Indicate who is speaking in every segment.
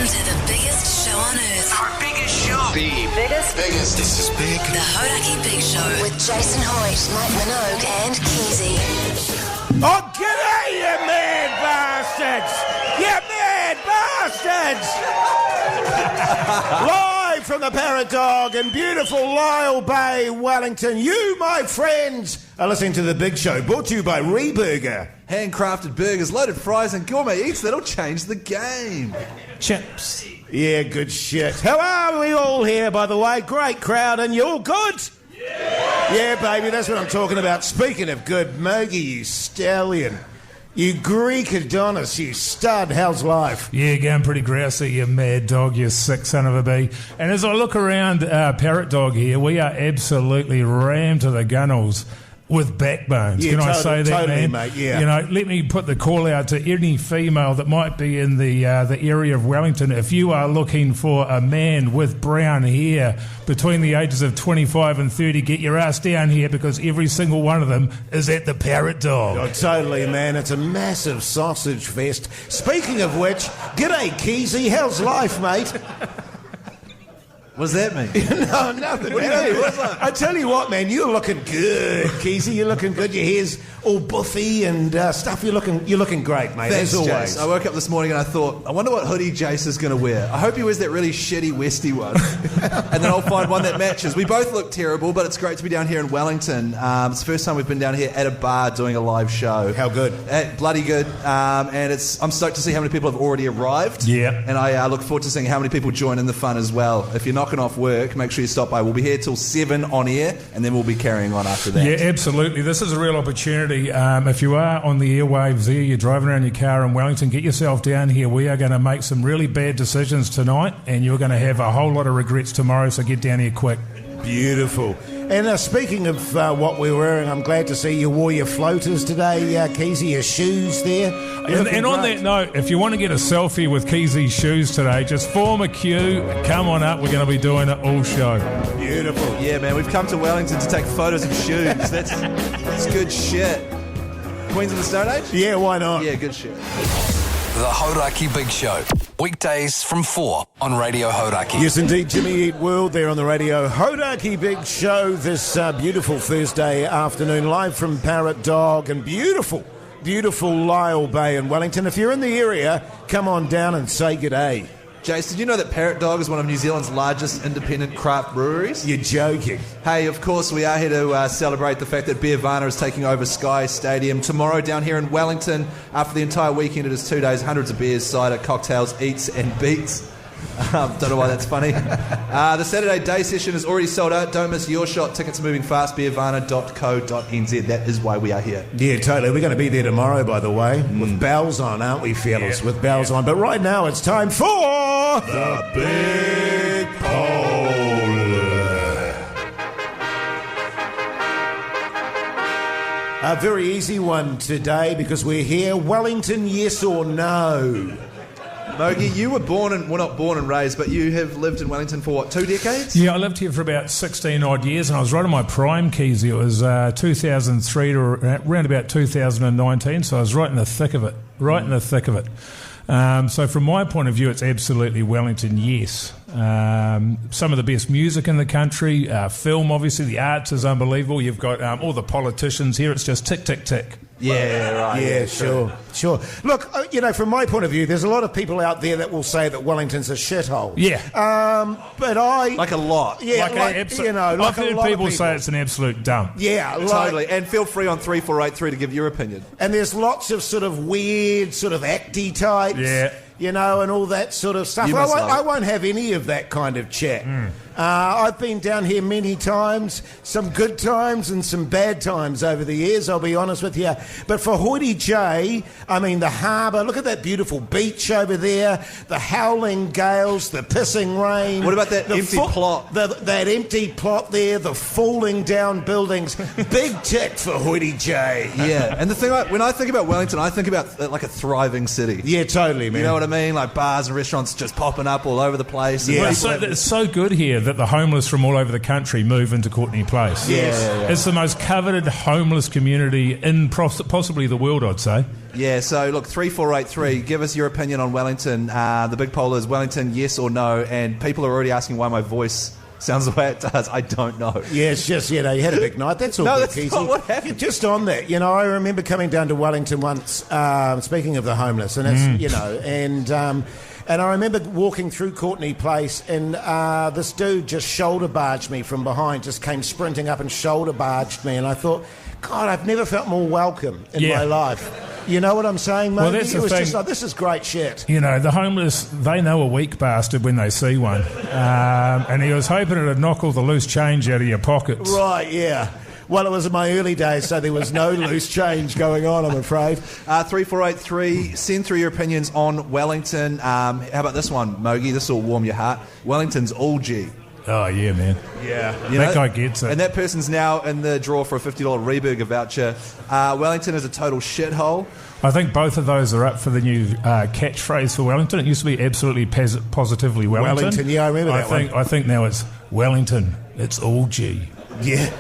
Speaker 1: Listen to the biggest show on earth.
Speaker 2: Our biggest show.
Speaker 1: The biggest.
Speaker 2: This is big.
Speaker 1: The Hauraki Big Show with Jason Hoyte, Minogue and Keyzie.
Speaker 3: Oh, g'day, you mad bastards! You mad bastards! Live from the Parrotdog in beautiful Lyall Bay, Wellington. You, my friends, are listening to The Big Show, brought to you by Reburger.
Speaker 4: Handcrafted burgers, loaded fries and gourmet eats that'll change the game.
Speaker 3: Chips. Yeah, good shit. How are we all here, by the way? Great crowd, and you all good? Yeah, baby, that's what I'm talking about. Speaking of good, Mogi, you stallion. You Greek Adonis, you stud. How's life?
Speaker 5: Yeah, going pretty grousey, you mad dog, you sick son of a bee. And as I look around Parrotdog here, we are absolutely rammed to the gunnels with backbones.
Speaker 3: Yeah,
Speaker 5: Can I say that,
Speaker 3: totally,
Speaker 5: man?
Speaker 3: mate, yeah.
Speaker 5: You know, let me put the call out to any female that might be in the area of Wellington. If you are looking for a man with brown hair between the ages of 25 and 30, get your ass down here because every single one of them is at the Parrotdog.
Speaker 3: Oh, totally, man. It's a massive sausage fest. Speaking of which, g'day, Keyzie. How's life, mate?
Speaker 4: What does that mean?
Speaker 3: No, nothing. I tell you what, man, you're looking good, Keyzie. You're looking good. Your hair's all buffy and stuff. You're looking great, mate.
Speaker 4: Thanks,
Speaker 3: as always.
Speaker 4: Jace. I woke up this morning and I thought, I wonder what hoodie Jace is going to wear. I hope he wears that really shitty Westie one. And then I'll find one that matches. We both look terrible, but it's great to be down here in Wellington. It's the first time we've been down here at a bar doing a live show.
Speaker 3: How good?
Speaker 4: Bloody good. And I'm stoked to see how many people have already arrived.
Speaker 5: Yeah.
Speaker 4: And I look forward to seeing how many people join in the fun as well. If you're knocking off work, make sure you stop by. We'll be here till 7 on air, and then we'll be carrying on after that.
Speaker 5: Yeah, absolutely. This is a real opportunity. If you are on the airwaves there, you're driving around your car in Wellington, get yourself down here. We are going to make some really bad decisions tonight, and you're going to have a whole lot of regrets tomorrow, so get down here quick.
Speaker 3: Beautiful. And speaking of what we're wearing, I'm glad to see you wore your floaters today, Keyzie, your shoes there.
Speaker 5: And on that note, if you want to get a selfie with Keyzie's shoes today, just form a queue, come on up, we're going to be doing it all show.
Speaker 3: Beautiful.
Speaker 4: Yeah, man, we've come to Wellington to take photos of shoes. That's good shit. Queens of the Stone Age?
Speaker 3: Yeah, why not?
Speaker 4: Yeah, good shit.
Speaker 2: The Hauraki Big Show. Weekdays from 4 on Radio Hauraki.
Speaker 3: Yes, indeed, Jimmy Eat World there on the Radio Hauraki Big Show this beautiful Thursday afternoon, live from Parrotdog and beautiful Lyall Bay in Wellington. If you're in the area, come on down and say g'day.
Speaker 4: Jace, did you know that Parrotdog is one of New Zealand's largest independent craft breweries?
Speaker 3: You're joking.
Speaker 4: Hey, of course, we are here to celebrate the fact that Beervana is taking over Sky Stadium tomorrow down here in Wellington. For the entire weekend, it is 2 days, hundreds of beers, cider, cocktails, eats and beats. Don't know why that's funny. The Saturday day session is already sold out. Don't miss your shot. Tickets are moving fast. Beervana.co.nz. That is why we are here.
Speaker 3: Yeah, totally. We're going to be there tomorrow, by the way, with bells on, aren't we, fellas? Yeah. With bells on. But right now, it's time for the Big Poll. A very easy one today because we're here. Wellington, yes or no?
Speaker 4: Mogi, you were not born and raised, but you have lived in Wellington for, 2 decades?
Speaker 5: Yeah, I lived here for about 16 odd years, and I was right in my prime, Keyzie. It was 2003 to around about 2019, so I was right in the thick of it. So from my point of view, it's absolutely Wellington, yes. Some of the best music in the country, film, obviously, the arts is unbelievable. You've got all the politicians here. It's just tick, tick, tick.
Speaker 4: Yeah, right.
Speaker 3: Yeah, sure. Look, from my point of view, there's a lot of people out there that will say that Wellington's a shithole.
Speaker 5: Yeah.
Speaker 3: But I...
Speaker 4: Like a lot.
Speaker 3: Yeah,
Speaker 5: I've heard people say it's an absolute dump.
Speaker 3: Yeah,
Speaker 4: totally. And feel free on 3483 to give your opinion.
Speaker 3: And there's lots of sort of weird, sort of acty types.
Speaker 5: Yeah.
Speaker 3: And all that sort of stuff. I won't have any of that kind of chat. I've been down here many times, some good times and some bad times over the years, I'll be honest with you. But for Hoyte J, I mean, the harbour, look at that beautiful beach over there, the howling gales, the pissing rain.
Speaker 4: What about that empty plot?
Speaker 3: That empty plot there, the falling down buildings. Big tick for Hoyte J.
Speaker 4: Yeah, and the thing, when I think about Wellington, I think about like a thriving city.
Speaker 3: Yeah, totally, man.
Speaker 4: You know what I mean? Like bars and restaurants just popping up all over the place.
Speaker 5: Yeah, it's so good here. that the homeless from all over the country move into Courtenay Place.
Speaker 3: Yes.
Speaker 5: It's the most coveted homeless community in possibly the world, I'd say.
Speaker 4: Yeah, so look, 3483, give us your opinion on Wellington. The big poll is Wellington, yes or no, and people are already asking why my voice sounds the way it does. I don't know.
Speaker 3: Yeah, it's just, you had a big night. That's all
Speaker 4: No,
Speaker 3: good,
Speaker 4: that's
Speaker 3: Keyzie.
Speaker 4: not what happened.
Speaker 3: Just on that, I remember coming down to Wellington once, speaking of the homeless, and it's, and I remember walking through Courtenay Place, and this dude just shoulder barged me from behind, just came sprinting up and shoulder barged me, and I thought, God, I've never felt more welcome in my life. You know what I'm saying, mate?
Speaker 5: Well, that's
Speaker 3: it was
Speaker 5: the thing.
Speaker 3: just like, this is great shit.
Speaker 5: The homeless, they know a weak bastard when they see one. And he was hoping it'd knock all the loose change out of your pockets.
Speaker 3: Right, yeah. Well, it was in my early days, so there was no loose change going on, I'm afraid.
Speaker 4: 3483, send through your opinions on Wellington. How about this one, Mogi? This will warm your heart. Wellington's all G.
Speaker 5: Oh, yeah, man.
Speaker 3: Yeah.
Speaker 5: That guy gets it.
Speaker 4: And that person's now in the draw for a $50 Reburger voucher. Wellington is a total shithole.
Speaker 5: I think both of those are up for the new catchphrase for Wellington. It used to be absolutely positively Wellington.
Speaker 3: Wellington, yeah, I remember that one.
Speaker 5: I think now it's Wellington. It's all G.
Speaker 3: Yeah,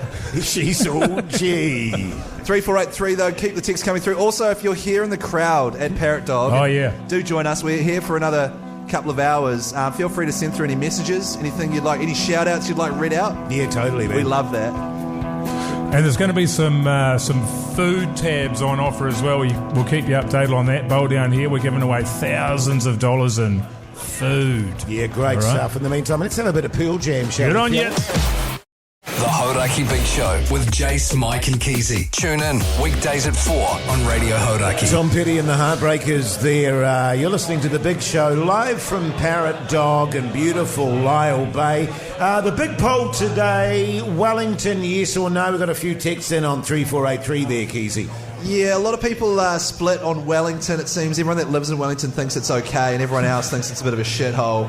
Speaker 3: she's all G.
Speaker 4: 3483, though, keep the text coming through. Also, if you're here in the crowd at Parrotdog, do join us. We're here for another couple of hours. Feel free to send through any messages, anything you'd like, any shout-outs you'd like read out.
Speaker 3: Yeah, totally, man.
Speaker 4: We love that.
Speaker 5: And there's going to be some food tabs on offer as well. We'll keep you updated on that. Bowl down here, we're giving away thousands of dollars in food.
Speaker 3: Yeah, great stuff. In the meantime, let's have a bit of Pearl Jam, shall we?
Speaker 5: Good on you.
Speaker 2: The Hauraki Big Show with Jace, Mike and Keyzie. Tune in weekdays at 4 on Radio Hauraki.
Speaker 3: Tom Petty and the Heartbreakers there. You're listening to The Big Show live from Parrotdog and beautiful Lyall Bay. The big poll today, Wellington, yes or no? We've got a few texts in on 3483 there, Keyzie.
Speaker 4: Yeah, a lot of people split on Wellington, it seems. Everyone that lives in Wellington thinks it's okay and everyone else thinks it's a bit of a shithole.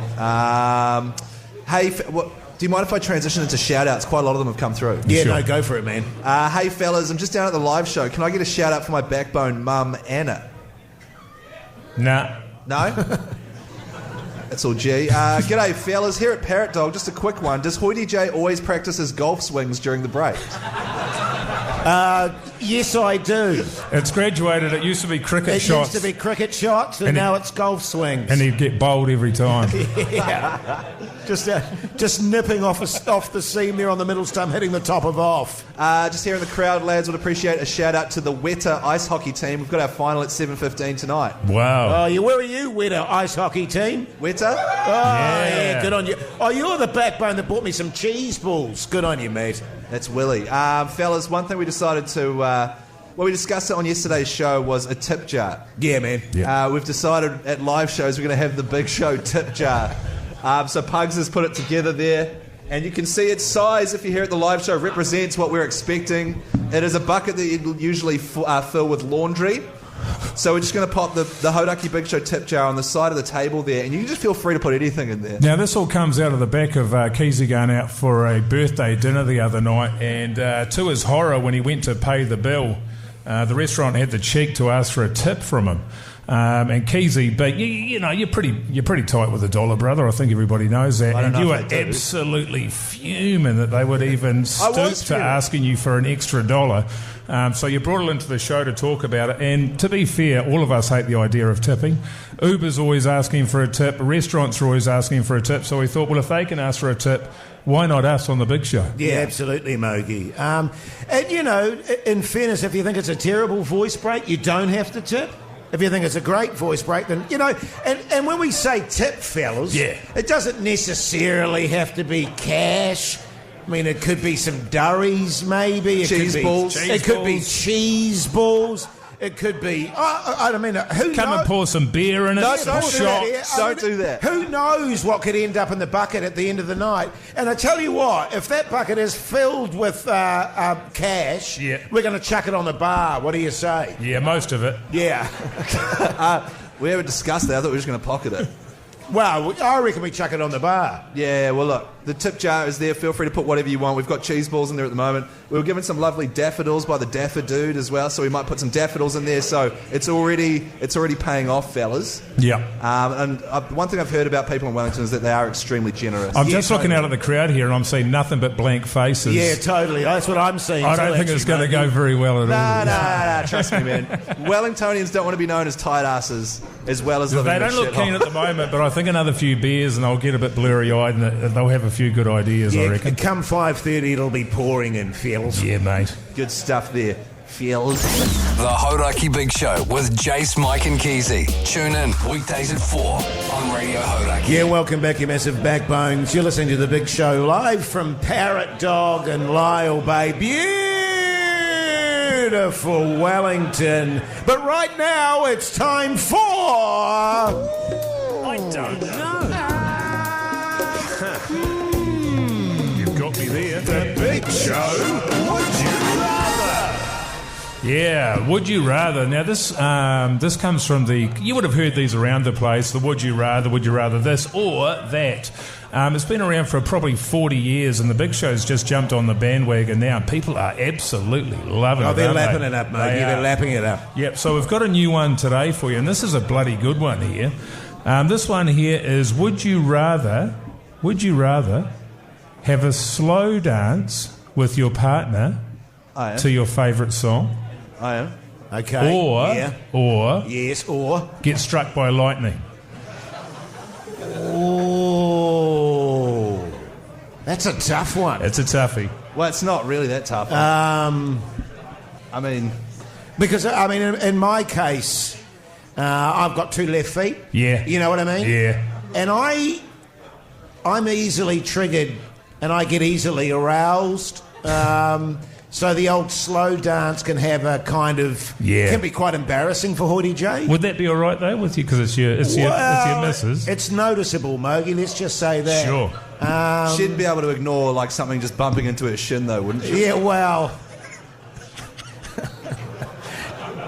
Speaker 4: Do you mind if I transition into shout-outs? Quite a lot of them have come through.
Speaker 3: Yeah, sure. No, go for it, man.
Speaker 4: Hey, fellas, I'm just down at the live show. Can I get a shout-out for my backbone mum, Anna?
Speaker 5: Nah.
Speaker 4: No? That's all G. G'day, fellas. Here at Parrotdog, just a quick one. Does Hoyte J always practice his golf swings during the break?
Speaker 3: Yes, I do.
Speaker 5: It's graduated. It used to be cricket shots.
Speaker 3: It used to be cricket shots, and now it's golf swings.
Speaker 5: And he'd get bowled every time.
Speaker 3: Yeah. Just nipping off the seam there on the middle stump, hitting the top of off.
Speaker 4: Just here in the crowd, lads, would appreciate a shout-out to the Weta ice hockey team. We've got our final at 7:15 tonight.
Speaker 5: Wow.
Speaker 3: Oh, where are you, Weta ice hockey team?
Speaker 4: Weta?
Speaker 3: Oh, yeah, good on you. Oh, you're the backbone that bought me some cheese balls. Good on you, mate.
Speaker 4: That's Willie. Fellas, one thing we decided to... we discussed it on yesterday's show was a tip jar.
Speaker 3: Yeah, man.
Speaker 5: Yeah.
Speaker 4: We've decided at live shows we're going to have the Big Show tip jar. So Pugs has put it together there. And you can see its size, if you're here at the live show, represents what we're expecting. It is a bucket that you usually fill with laundry. So we're just going to pop the Hauraki Big Show tip jar on the side of the table there, and you can just feel free to put anything in there.
Speaker 5: Now, this all comes out of the back of Keyzie going out for a birthday dinner the other night, and to his horror, when he went to pay the bill, the restaurant had the cheek to ask for a tip from him. And Keyzie, but you're pretty tight with the dollar, brother. I think everybody knows that. And you were absolutely fuming that they would even stoop to asking you for an extra dollar. So you brought it into the show to talk about it. And to be fair, all of us hate the idea of tipping. Uber's always asking for a tip. Restaurants are always asking for a tip. So we thought, well, if they can ask for a tip, why not us on the Big Show?
Speaker 3: Yeah, absolutely, Mogi. And, in fairness, if you think it's a terrible voice break, you don't have to tip. If you think it's a great voice break, then, and when we say tip, fellas, it doesn't necessarily have to be cash. I mean, it could be some durries, maybe.
Speaker 4: Cheese balls.
Speaker 3: It could be cheese balls. It could be... who
Speaker 5: Come and pour some beer in it.
Speaker 3: Don't
Speaker 4: do that.
Speaker 3: Who knows what could end up in the bucket at the end of the night? And I tell you what, if that bucket is filled with cash, we're going to chuck it on the bar. What do you say?
Speaker 5: Yeah, most of it.
Speaker 3: Yeah.
Speaker 4: We haven't discussed that. I thought we were just going to pocket it.
Speaker 3: Well, I reckon we chuck it on the bar.
Speaker 4: Yeah, well, look, the tip jar is there. Feel free to put whatever you want. We've got cheese balls in there at the moment. We were given some lovely daffodils by the Daffer Dude as well, so we might put some daffodils in there. So it's already paying off, fellas.
Speaker 5: Yeah.
Speaker 4: And one thing I've heard about people in Wellington is that they are extremely generous.
Speaker 5: I'm just looking out at the crowd here, and I'm seeing nothing but blank faces.
Speaker 3: Yeah, totally. That's what I'm seeing.
Speaker 5: I don't think it's going to go very well at all.
Speaker 4: No, trust me, man. Wellingtonians don't want to be known as tight asses as well as living
Speaker 5: They
Speaker 4: in a
Speaker 5: don't look
Speaker 4: shithole.
Speaker 5: keen at the moment, but I think another few beers and they'll get a bit blurry-eyed and they'll have a few good ideas, I reckon.
Speaker 3: Come 5:30, it'll be pouring in, feels.
Speaker 5: Yeah, mate.
Speaker 4: Good stuff there. Feels.
Speaker 2: The Hauraki Big Show with Jace, Mike and Keyzie. Tune in weekdays at 4 on Radio Hauraki.
Speaker 3: Yeah, welcome back, you massive backbones. You're listening to The Big Show live from Parrotdog and Lyall Bay. Beautiful Wellington. But right now, it's time for...
Speaker 5: I don't know. You've got me there.
Speaker 3: The Big Show. Would you rather?
Speaker 5: Yeah, would you rather? Now, this comes from you would have heard these around the place, the would you rather this or that. It's been around for probably 40 years, and the Big Show's just jumped on the bandwagon now, and people are absolutely loving it.
Speaker 3: Oh, they're lapping it up, mate. They're lapping it up.
Speaker 5: Yep, so we've got a new one today for you, and this is a bloody good one here. This one here is, would you rather have a slow dance with your partner to your favourite song?
Speaker 4: I am.
Speaker 3: Okay.
Speaker 5: Or
Speaker 3: get
Speaker 5: struck by lightning.
Speaker 3: Oh, that's a tough one.
Speaker 5: It's a toughie.
Speaker 4: Well, it's not really that tough.
Speaker 3: Because in my case, I've got two left feet.
Speaker 5: Yeah.
Speaker 3: You know what I mean?
Speaker 5: Yeah.
Speaker 3: And I'm easily triggered, and I get easily aroused. So the old slow dance can have a kind of... can be quite embarrassing for Hoyte J.
Speaker 5: Would that be all right, though, with you? Because it's your missus.
Speaker 3: It's noticeable, Mogi. Let's just say that.
Speaker 5: Sure.
Speaker 4: She'd be able to ignore, like, something just bumping into her shin, though, wouldn't she?
Speaker 3: Yeah, well...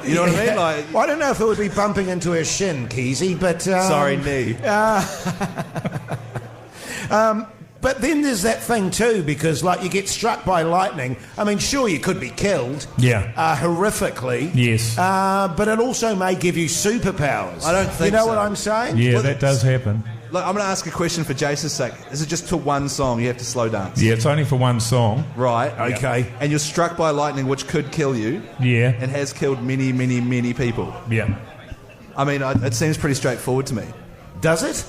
Speaker 4: You know what I mean? Like,
Speaker 3: well, I don't know if it would be bumping into her shin, Keyzie, but...
Speaker 4: sorry, knee.
Speaker 3: But then there's that thing too, because like you get struck by lightning. I mean, sure, you could be killed.
Speaker 5: Yeah.
Speaker 3: Horrifically.
Speaker 5: Yes.
Speaker 3: But it also may give you superpowers.
Speaker 4: I don't think
Speaker 3: you know
Speaker 4: so.
Speaker 3: what I'm saying?
Speaker 5: Yeah, that does happen.
Speaker 4: Look, I'm going to ask a question for Jason's sake. Is it just to one song you have to slow dance?
Speaker 5: Yeah, it's only for one song.
Speaker 4: Right.
Speaker 3: Okay.
Speaker 4: And you're struck by lightning, which could kill you.
Speaker 5: Yeah.
Speaker 4: And has killed many, many, many people.
Speaker 5: Yeah.
Speaker 4: I mean, it seems pretty straightforward to me.
Speaker 3: Does it?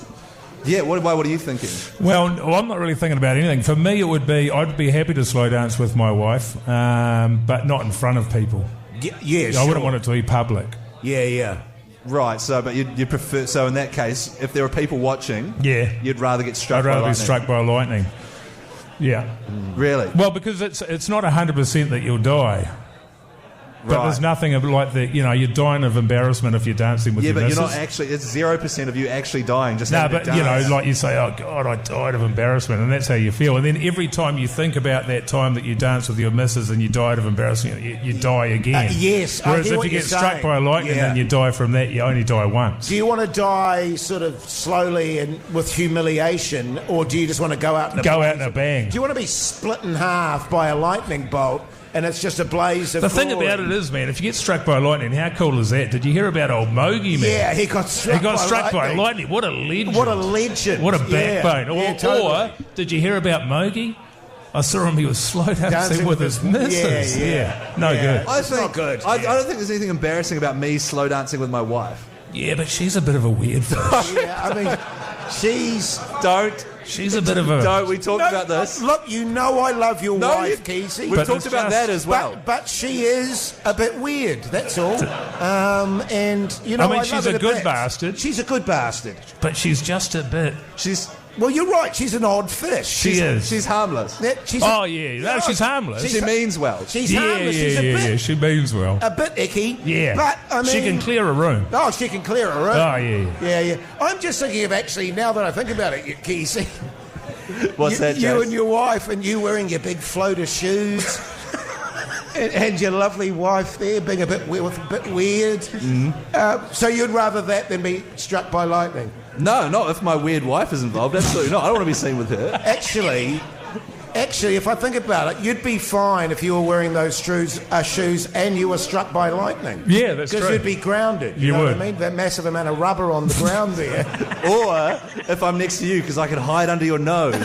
Speaker 4: Yeah, what are you thinking?
Speaker 5: Well, I'm not really thinking about anything. For me, I'd be happy to slow dance with my wife, but not in front of people.
Speaker 3: Yeah,
Speaker 5: I wouldn't want it to be public.
Speaker 3: Yeah.
Speaker 4: Right, but you'd prefer... So in that case, if there are people watching, you'd rather get struck by lightning.
Speaker 5: I'd rather be struck by lightning. Yeah.
Speaker 4: Really?
Speaker 5: Well, because it's not 100% that you'll die. But there's nothing like you're dying of embarrassment if you're dancing with your missus.
Speaker 4: You're not actually... It's 0% of you actually dying.
Speaker 5: Like you say, oh, God, I died of embarrassment, and that's how you feel. And then every time you think about that time that you danced with your missus and you died of embarrassment, you die again.
Speaker 3: Yes,
Speaker 5: Whereas
Speaker 3: I hear
Speaker 5: if
Speaker 3: what
Speaker 5: you get
Speaker 3: you're
Speaker 5: struck
Speaker 3: saying.
Speaker 5: by lightning and you die from that, you only die once.
Speaker 3: Do you want to die sort of slowly and with humiliation, or do you just want to go out in a bang? Do you want to be split in half by a lightning bolt? And it's just a blaze of
Speaker 5: glory.
Speaker 3: The
Speaker 5: thing about it is, man, if you get struck by lightning, how cool is that? Did you hear about old Mogi, man?
Speaker 3: Yeah, he got struck
Speaker 5: by lightning. What a legend.
Speaker 3: What a legend.
Speaker 5: What a backbone.
Speaker 3: Totally.
Speaker 5: Or did you hear about Mogi? I saw him, he was slow dancing with his missus. Yeah. No good.
Speaker 4: I don't think there's anything embarrassing about me slow dancing with my wife.
Speaker 5: Yeah, but she's a bit of a weird fish.
Speaker 3: Yeah, I mean, she's
Speaker 5: a bit of a...
Speaker 4: Don't we talk about this?
Speaker 3: Look, you know I love your wife, Keyzie.
Speaker 4: We've talked about that as well.
Speaker 3: But she is a bit weird, that's all. And, you know,
Speaker 5: I mean, she's a good bastard.
Speaker 3: She's a good bastard.
Speaker 5: But she's just a bit...
Speaker 3: Well, you're right. She's an odd fish.
Speaker 5: She is.
Speaker 4: She's harmless.
Speaker 5: She's harmless.
Speaker 4: She means well.
Speaker 3: She's harmless.
Speaker 5: Yeah. She means well.
Speaker 3: A bit icky.
Speaker 5: Yeah.
Speaker 3: But, I mean...
Speaker 5: She can clear a room.
Speaker 3: Oh, she can clear a room.
Speaker 5: Oh, yeah.
Speaker 3: Yeah. I'm just thinking of actually, now that I think about it, Keyzie...
Speaker 4: What's that,
Speaker 3: You and your wife and you wearing your big floater shoes... And your lovely wife there being a bit weird. So you'd rather that than be struck by lightning?
Speaker 4: No, not if my weird wife is involved. Absolutely not. I don't want to be seen with her.
Speaker 3: Actually, if I think about it, you'd be fine if you were wearing those shoes and you were struck by lightning.
Speaker 5: Yeah, that's true.
Speaker 3: Because you'd be grounded.
Speaker 5: You
Speaker 3: know
Speaker 5: would.
Speaker 3: What I mean? That massive amount of rubber on the ground there.
Speaker 4: Or if I'm next to you, because I can hide under your nose.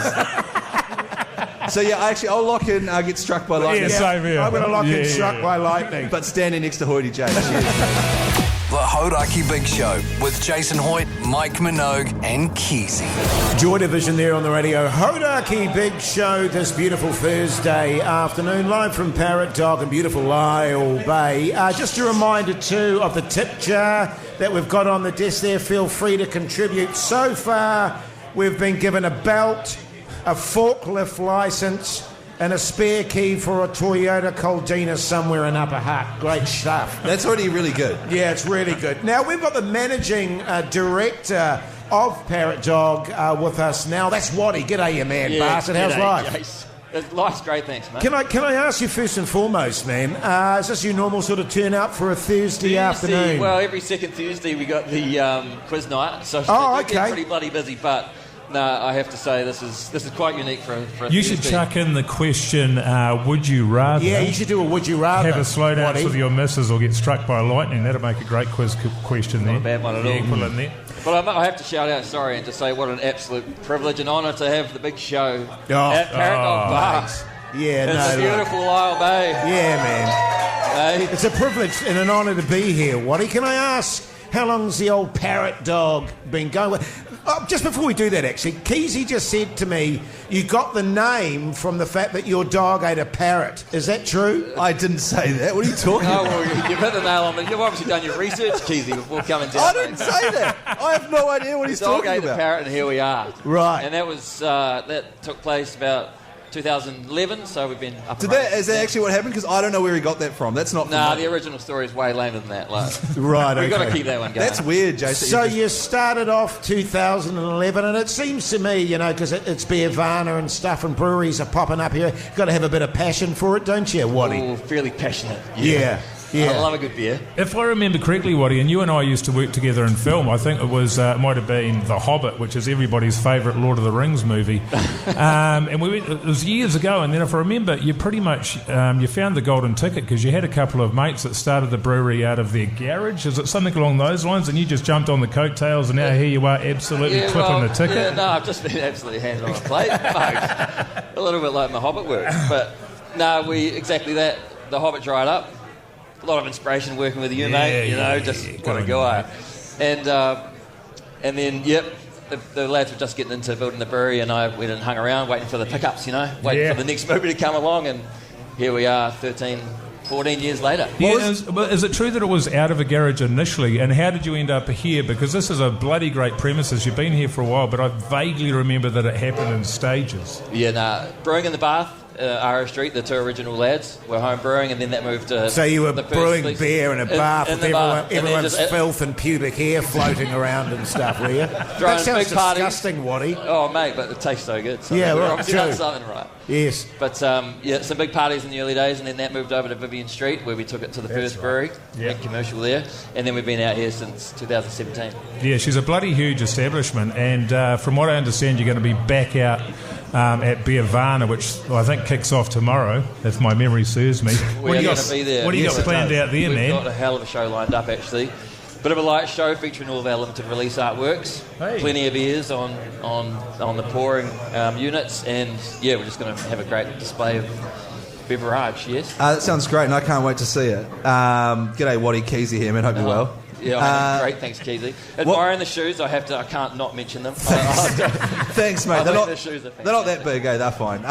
Speaker 4: So yeah, I'll lock in. I'll get struck by lightning.
Speaker 5: Yeah, same here.
Speaker 3: I'm going to lock in struck by lightning.
Speaker 4: But standing next to Hoyte J.
Speaker 2: The Hauraki Big Show with Jason Hoyte, Mike Minogue and Keyzie.
Speaker 3: Joy Division there on the Radio Hauraki Big Show this beautiful Thursday afternoon, live from Parrotdog and beautiful Lyall Bay. Just a reminder too of the tip jar that we've got on the desk there. Feel free to contribute. So far, we've been given a belt, a forklift licence, and a spare key for a Toyota Coldina somewhere in Upper Hutt. Great stuff.
Speaker 4: That's already really good.
Speaker 3: Yeah, it's really good. Now, we've got the managing director of Parrotdog with us now. That's Waddy. G'day, you man, bastard. How's life?
Speaker 6: Yes. Life's great, thanks, mate.
Speaker 3: Can I ask you first and foremost, man, is this your normal sort of turnout for a Thursday afternoon?
Speaker 6: Well, every second Thursday we got the quiz night, so
Speaker 3: okay.
Speaker 6: Get pretty bloody busy, but... No, I have to say this is quite unique for a
Speaker 5: You should chuck in the question, would you rather...
Speaker 3: Yeah, you should do a would you rather.
Speaker 5: Have a slow dance with your missus or get struck by lightning. That'll make a great quiz question there.
Speaker 6: Not a bad one at all.
Speaker 5: Put it in there.
Speaker 6: But I have to shout out, sorry, and to say what an absolute privilege and honour to have the big show at Parrotdog Bar.
Speaker 3: Yeah,
Speaker 6: it's beautiful Lyall Bay.
Speaker 3: Yeah, man.
Speaker 6: Hey.
Speaker 3: It's a privilege and an honour to be here, Waddy. Can I ask, how long's the old Parrotdog been going? Just before we do that, actually, Keyzie just said to me, you got the name from the fact that your dog ate a parrot. Is that true?
Speaker 4: I didn't say that. What are you talking about?
Speaker 6: Well, you've hit the nail on it. You've obviously done your research, Keyzie, before coming down.
Speaker 4: I didn't say that. I have no idea what he's talking about.
Speaker 6: The dog ate the parrot, and here we are.
Speaker 3: Right.
Speaker 6: And that was that took place about 2011, so we've been up.
Speaker 4: Is that actually what happened? Because I don't know where he got that from. That's not.
Speaker 6: Nah, the original story is way lamer than that. Like,
Speaker 3: right,
Speaker 6: we've got to keep that one going.
Speaker 4: That's weird, Jason.
Speaker 3: So you started off 2011, and it seems to me, because it's Beervana and stuff, and breweries are popping up here. You've got to have a bit of passion for it, don't you, Waddy?
Speaker 6: Oh, fairly passionate.
Speaker 3: Yeah.
Speaker 6: I love a good beer.
Speaker 5: If I remember correctly, Waddy, and you and I used to work together in film. I think it might have been The Hobbit, which is everybody's favourite Lord of the Rings movie. And it was years ago, and then if I remember, you pretty much you found the golden ticket because you had a couple of mates that started the brewery out of their garage. Is it something along those lines? And you just jumped on the coattails, and now here you are, absolutely clipping the ticket.
Speaker 6: Yeah, no, I've just been absolutely handed on a plate, folks. A little bit like my Hobbit work, but no, exactly that. The Hobbit dried up. A lot of inspiration working with you, mate. What a guy. And then, the lads were just getting into building the brewery, and I went and hung around waiting for the pickups, waiting for the next movie to come along, and here we are 13, 14 years later.
Speaker 5: Is it true that it was out of a garage initially, and how did you end up here? Because this is a bloody great premises. You've been here for a while, but I vaguely remember that it happened in stages.
Speaker 6: Yeah, brewing in the Bath. RO Street, the two original lads were home brewing, and then that moved to...
Speaker 3: So you were brewing beer in a bath with everyone's
Speaker 6: just,
Speaker 3: filth and pubic hair floating around and stuff, were you? That sounds disgusting, Waddy.
Speaker 6: Oh, mate, but it tastes so good. So
Speaker 3: yeah,
Speaker 6: we're
Speaker 3: right,
Speaker 6: obviously done something right.
Speaker 3: Yes.
Speaker 6: But, some big parties in the early days, and then that moved over to Vivian Street, where we took it to the first brewery, big commercial there, and then we've been out here since 2017.
Speaker 5: Yeah, she's a bloody huge establishment, and from what I understand, you're going to be back out at Beervana, which I think kicks off tomorrow, if my memory serves me.
Speaker 6: We're going to be there.
Speaker 5: What do you got planned out there, man?
Speaker 6: We've got a hell of a show lined up, actually. Bit of a light show featuring all of our limited release artworks. Hey. Plenty of beers on the pouring units, and we're just going to have a great display of beverage. Yes.
Speaker 4: That sounds great, and I can't wait to see it. G'day, Waddy, Keyzie here, man. Hope you're well.
Speaker 6: Yeah, great. Thanks, Keyzie. Admiring the shoes, I can't not mention them.
Speaker 4: Thanks, mate. They're not that big, They're fine.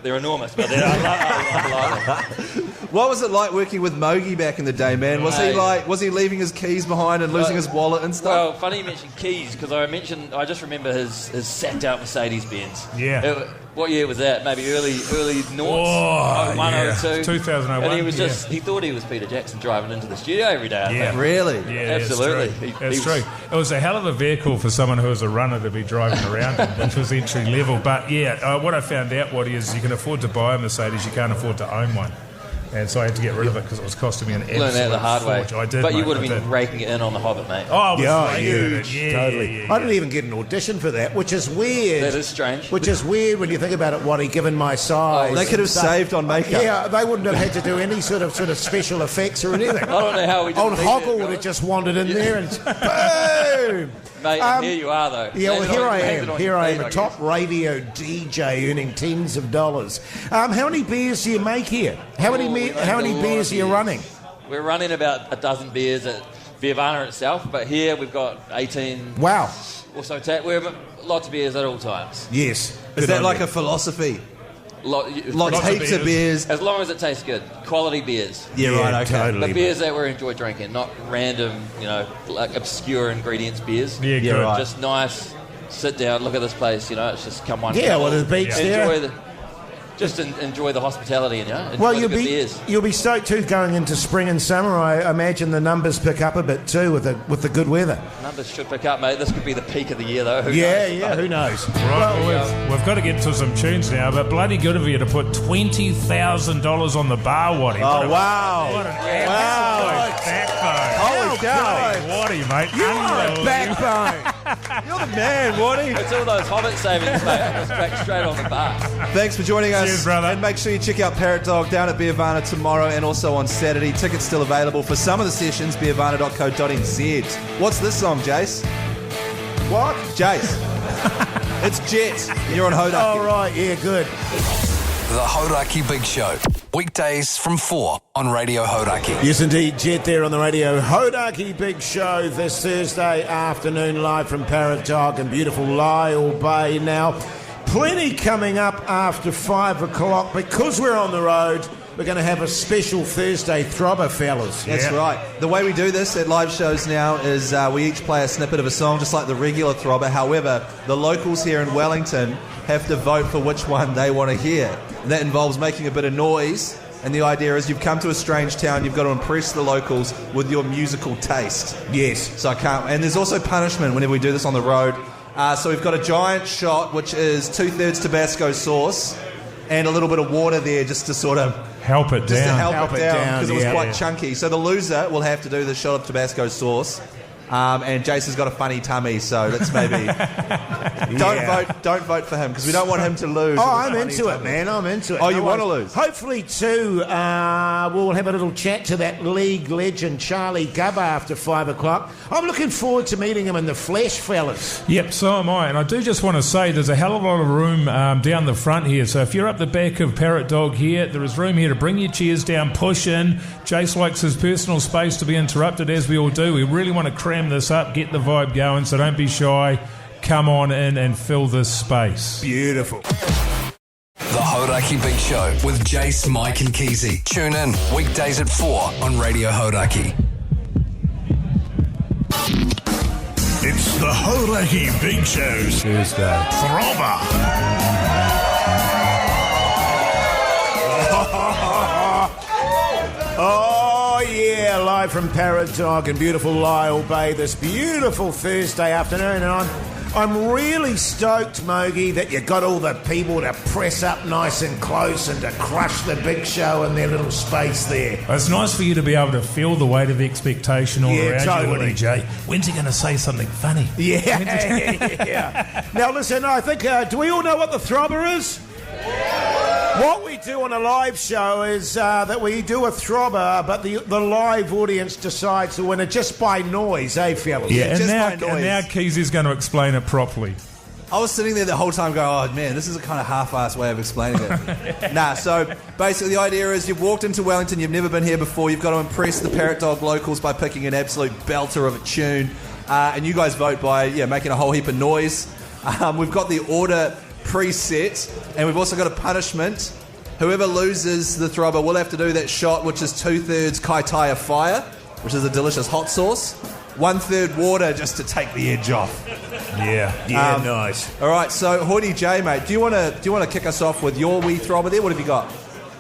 Speaker 6: They're enormous, but I love them.
Speaker 4: What was it like working with Mogi back in the day, man? Was he leaving his keys behind and losing his wallet and stuff?
Speaker 6: Well, funny you mentioned keys, because I just remember his sacked out Mercedes-Benz.
Speaker 5: Yeah.
Speaker 6: What year was that? Maybe early noughts. 01, 02.
Speaker 5: 2001.
Speaker 6: And he was he thought he was Peter Jackson driving into the studio every day. I think.
Speaker 4: Really?
Speaker 5: Yeah,
Speaker 6: absolutely.
Speaker 5: That's true. It was a hell of a vehicle for someone who was a runner to be driving around in, which was entry level. But what I found out, Waddy, is you can afford to buy a Mercedes, you can't afford to own one. And so I had to get rid of it because it was costing me an absolute
Speaker 6: Learn that the hard way.
Speaker 5: fortune. I did,
Speaker 6: but you
Speaker 5: mate,
Speaker 6: would have been raking it in on The Hobbit, mate.
Speaker 5: Oh, it was
Speaker 3: huge.
Speaker 5: Yeah,
Speaker 3: Totally.
Speaker 5: yeah.
Speaker 3: I didn't even get an audition for that, which is weird.
Speaker 6: That is strange.
Speaker 3: Which is weird when you think about it, Waddy, given my size.
Speaker 4: They could have saved on makeup.
Speaker 3: Yeah, they wouldn't have had to do any sort of special effects or anything.
Speaker 6: I don't know how we did.
Speaker 3: Old Hoggle would have just wandered in there and boom!
Speaker 6: Mate, and here you are, though.
Speaker 3: Yeah, well, here I am. Here I am, a
Speaker 6: guess.
Speaker 3: top radio DJ earning tens of dollars. How many beers do you make here? How many beers are you running?
Speaker 6: We're running about a dozen beers at Beervana itself, but here we've got 18.
Speaker 3: Wow.
Speaker 6: Also, we have lots of beers at all times.
Speaker 3: Yes.
Speaker 4: Is that like a philosophy?
Speaker 6: Lots
Speaker 4: Heaps of beers.
Speaker 6: As long as it tastes good. Quality beers.
Speaker 4: Yeah, right, okay.
Speaker 3: Totally.
Speaker 6: The beers that we enjoy drinking, not random, like obscure ingredients beers.
Speaker 5: Yeah, good.
Speaker 4: Right.
Speaker 6: Just nice, sit down, look at this place, it's just come one.
Speaker 3: Yeah, well, the beach there.
Speaker 6: Enjoy the hospitality, enjoy
Speaker 3: Well,
Speaker 6: the good beers.
Speaker 3: you'll be stoked too going into spring and summer. I imagine the numbers pick up a bit too with the good weather.
Speaker 6: Numbers should pick up, mate. This could be the peak of the year, though. Who
Speaker 3: knows?
Speaker 5: Right, we've got to get to some tunes now, but bloody good of you to put $20,000 on the bar, Waddy.
Speaker 4: Oh, wow.
Speaker 5: What an absolute backbone.
Speaker 4: Holy cow.
Speaker 5: Waddy, mate.
Speaker 3: You are a backbone.
Speaker 4: You're the man, Waddy.
Speaker 6: It's all those Hobbit savings, mate. It's back straight on the bar.
Speaker 4: Thanks for joining us.
Speaker 5: Cheers, brother.
Speaker 4: And make sure you check out Parrotdog down at Beervana tomorrow and also on Saturday. Tickets still available for some of the sessions, beervana.co.nz. What's this song, Jace?
Speaker 3: What?
Speaker 4: Jace. It's Jet. You're on Hauraki.
Speaker 3: Oh, right. Yeah, good.
Speaker 2: The Hauraki Big Show. Weekdays from 4 on Radio Hauraki.
Speaker 3: Yes, indeed. Jet there on the Radio Hauraki Big Show this Thursday afternoon, live from Parrotdog and beautiful Lyall Bay. Now, plenty coming up after 5 o'clock. Because we're on the road, we're going to have a special Thursday throbber, fellas.
Speaker 4: That's right. The way we do this at live shows now is we each play a snippet of a song, just like the regular throbber. However, the locals here in Wellington have to vote for which one they want to hear. And that involves making a bit of noise. And the idea is you've come to a strange town, you've got to impress the locals with your musical taste.
Speaker 3: Yes.
Speaker 4: So I can't. And there's also punishment whenever we do this on the road. So we've got a giant shot, which is 2/3 Tabasco sauce and a little bit of water there just to sort of
Speaker 5: help it down.
Speaker 4: Help it down because it was quite chunky. So the loser will have to do the shot of Tabasco sauce. And Jason's got a funny tummy, so let's maybe don't vote for him because we don't want him to lose.
Speaker 3: Oh, I'm into it, man. I'm into it.
Speaker 4: Oh, you want to lose?
Speaker 3: Hopefully, too, we'll have a little chat to that league legend, Charlie Gubba, after 5 o'clock. I'm looking forward to meeting him in the flesh, fellas.
Speaker 5: Yep, so am I. And I do just want to say there's a hell of a lot of room down the front here. So if you're up the back of Parrotdog here, there is room here to bring your chairs down, push in. Jace likes his personal space to be interrupted, as we all do. We really want to cram this up, get the vibe going, so don't be shy. Come on in and fill this space.
Speaker 3: Beautiful.
Speaker 2: The Hauraki Big Show with Jace, Mike and Keyzie. Tune in weekdays at 4 on Radio Hauraki.
Speaker 7: It's the Hauraki Big Show's
Speaker 5: Thursday.
Speaker 7: Throbber.
Speaker 3: Oh, yeah, live from Parrotdog and beautiful Lyall Bay this beautiful Thursday afternoon. And I'm really stoked, Mogi, that you got all the people to press up nice and close and to crush the big show in their little space there.
Speaker 5: It's nice for you to be able to feel the weight of expectation all around
Speaker 3: totally.
Speaker 5: you, Jay. When's he going to say something funny?
Speaker 3: Yeah. Now, listen, I think, do we all know what the throbber is? What we do on a live show is that we do a throbber, but the live audience decides the winner just by noise, fellas?
Speaker 5: Yeah, and
Speaker 4: just
Speaker 5: now,
Speaker 4: by noise.
Speaker 5: and now Keyzie's going to explain it properly.
Speaker 4: I was sitting there the whole time going, oh man, this is a kind of half-assed way of explaining it. So basically the idea is you've walked into Wellington, you've never been here before, you've got to impress the Parrotdog locals by picking an absolute belter of a tune, and you guys vote by making a whole heap of noise. We've got the order preset, and we've also got a punishment. Whoever loses the throbber will have to do that shot, which is 2/3 Kaitaia Fire, which is a delicious hot sauce, 1/3 water just to take the edge off.
Speaker 3: Yeah, nice.
Speaker 4: All right, so Hoyte J, mate, do you want to kick us off with your wee throbber there? What have you got?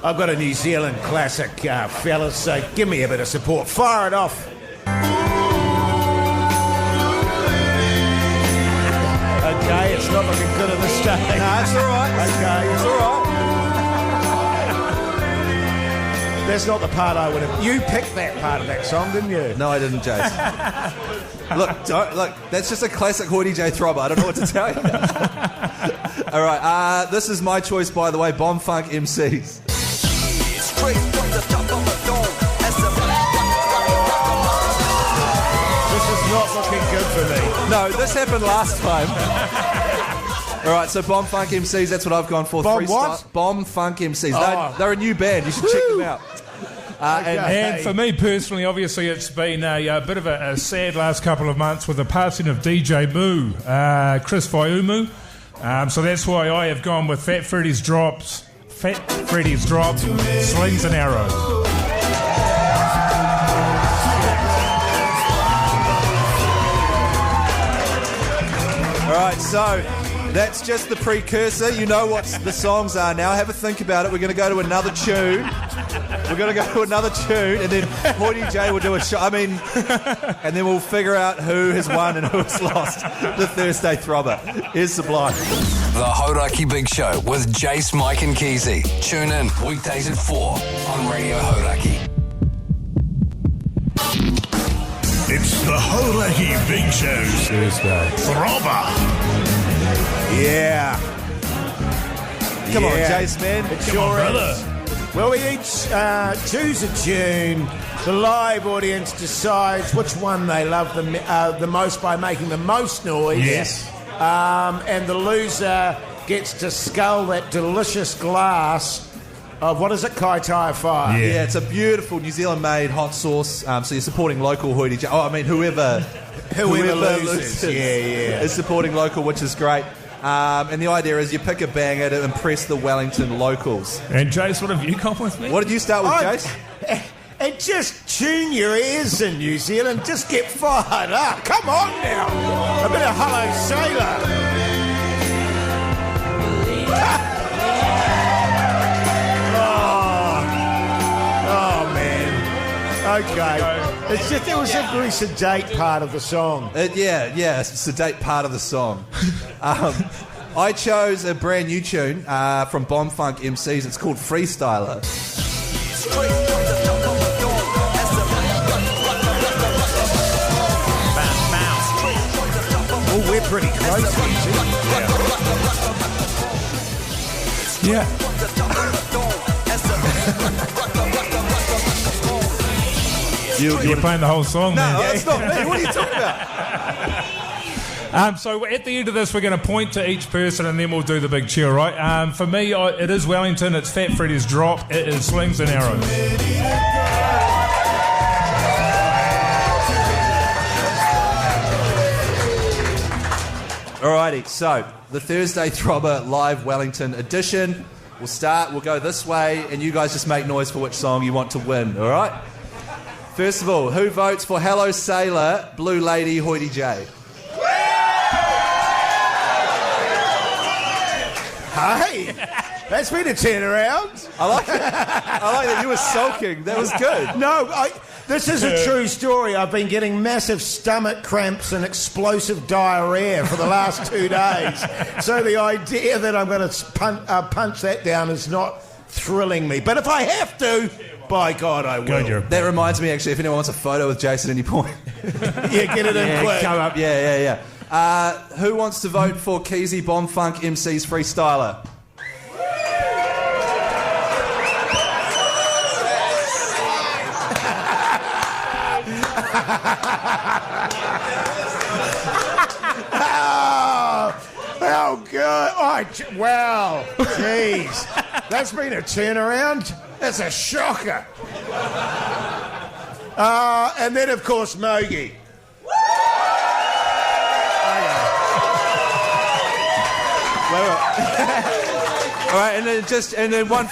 Speaker 3: I've got a New Zealand classic, fellas, so give me a bit of support. Fire it off. Okay, it's not looking good at this stage.
Speaker 4: No, it's all right.
Speaker 3: Okay,
Speaker 4: It's all right.
Speaker 3: That's not the part I would have... You picked that part of that song, didn't you?
Speaker 4: No, I didn't, Jace. Look, that's just a classic Hoyte J throbber. I don't know what to tell you. All right, this is my choice, by the way, Bomb Funk MCs.
Speaker 3: This is not looking good for me.
Speaker 4: No, this happened last time. All right, so Bomb Funk MCs, that's what I've gone for.
Speaker 3: Bomb what?
Speaker 4: Bomb Funk MCs. They're a new band. You should check them out.
Speaker 5: And for me personally, obviously, it's been a bit of a sad last couple of months with the passing of DJ Moo, Chris Faiumu. So that's why I have gone with Fat Freddy's Drop, Slings and Arrows.
Speaker 4: All right, so that's just the precursor. You know what the songs are now. Have a think about it. We're going to go to another tune. And then Hoyte J will do a show. And then we'll figure out who has won and who has lost the Thursday Throbber. Here's Sublime.
Speaker 2: The Hauraki Big Show with Jace, Mike and Keyzie. Tune in weekdays at 4 on Radio Hauraki.
Speaker 7: It's the Hauraki Big Show's
Speaker 5: Thursday
Speaker 7: Throbber.
Speaker 3: Yeah.
Speaker 4: Come on, Jace, man.
Speaker 3: It sure is. Well, we each choose a tune. The live audience decides which one they love the most by making the most noise.
Speaker 5: Yes.
Speaker 3: And the loser gets to scull that delicious glass of, what is it, Kai Tai Fire?
Speaker 4: Yeah, it's a beautiful New Zealand-made hot sauce. So you're supporting local Hoyte J. Whoever loses is supporting local, which is great. And the idea is you pick a banger to impress the Wellington locals.
Speaker 5: And Jace, what have you come with me?
Speaker 4: What did you start with, Jace?
Speaker 3: And just tune your ears in, New Zealand. Just get fired up. Come on now. A bit of Hello Sailor. Oh, man. Okay. It's just, it was a very sedate part of the song.
Speaker 4: Yeah, it's a sedate part of the song. I chose a brand new tune from Bomb Funk MCs. It's called Freestyler.
Speaker 3: Oh, we're pretty close here.
Speaker 5: Yeah. You're playing the whole song,
Speaker 4: No,
Speaker 5: man.
Speaker 4: that's not me. What are you talking about?
Speaker 5: So at the end of this, we're going to point to each person and then we'll do the big cheer, right? For me, it is Wellington. It's Fat Freddy's Drop. It is Slings and Arrows.
Speaker 4: Alrighty, so the Thursday Throbber Live Wellington edition. We'll go this way, and you guys just make noise for which song you want to win, alright? First of all, who votes for Hello Sailor, Blue Lady, Hoyte J?
Speaker 3: Hey, that's been a turnaround.
Speaker 4: I like it. I like that you were sulking. That was good.
Speaker 3: No, this is a true story. I've been getting massive stomach cramps and explosive diarrhea for the last 2 days. So the idea that I'm going to punch that down is not thrilling me. But if I have to, by God, I will.
Speaker 4: That reminds me, actually, if anyone wants a photo with Jason at any point.
Speaker 3: Yeah, get it in quick.
Speaker 4: Come up. Yeah. Who wants to vote for Keyzie Bomb Funk MC's Freestyler?
Speaker 3: Oh, God. Wow. Jeez. That's been a turnaround. That's a shocker. And then, of course, Mogi.
Speaker 4: All right, and then one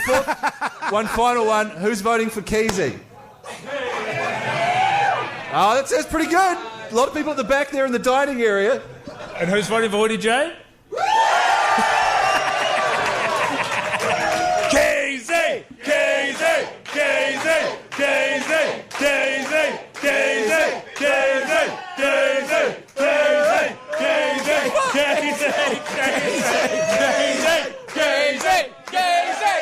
Speaker 4: final one. Who's voting for Keyzie? Oh, that's pretty good. A lot of people at the back there in the dining area.
Speaker 5: And who's voting for Hoyte J? Keyzie! Keyzie! Keyzie! Keyzie! Keyzie! Keyzie! Keyzie! Keyzie! Keyzie! Keyzie! Keyzie! Keyzie! Keyzie! Keyzie!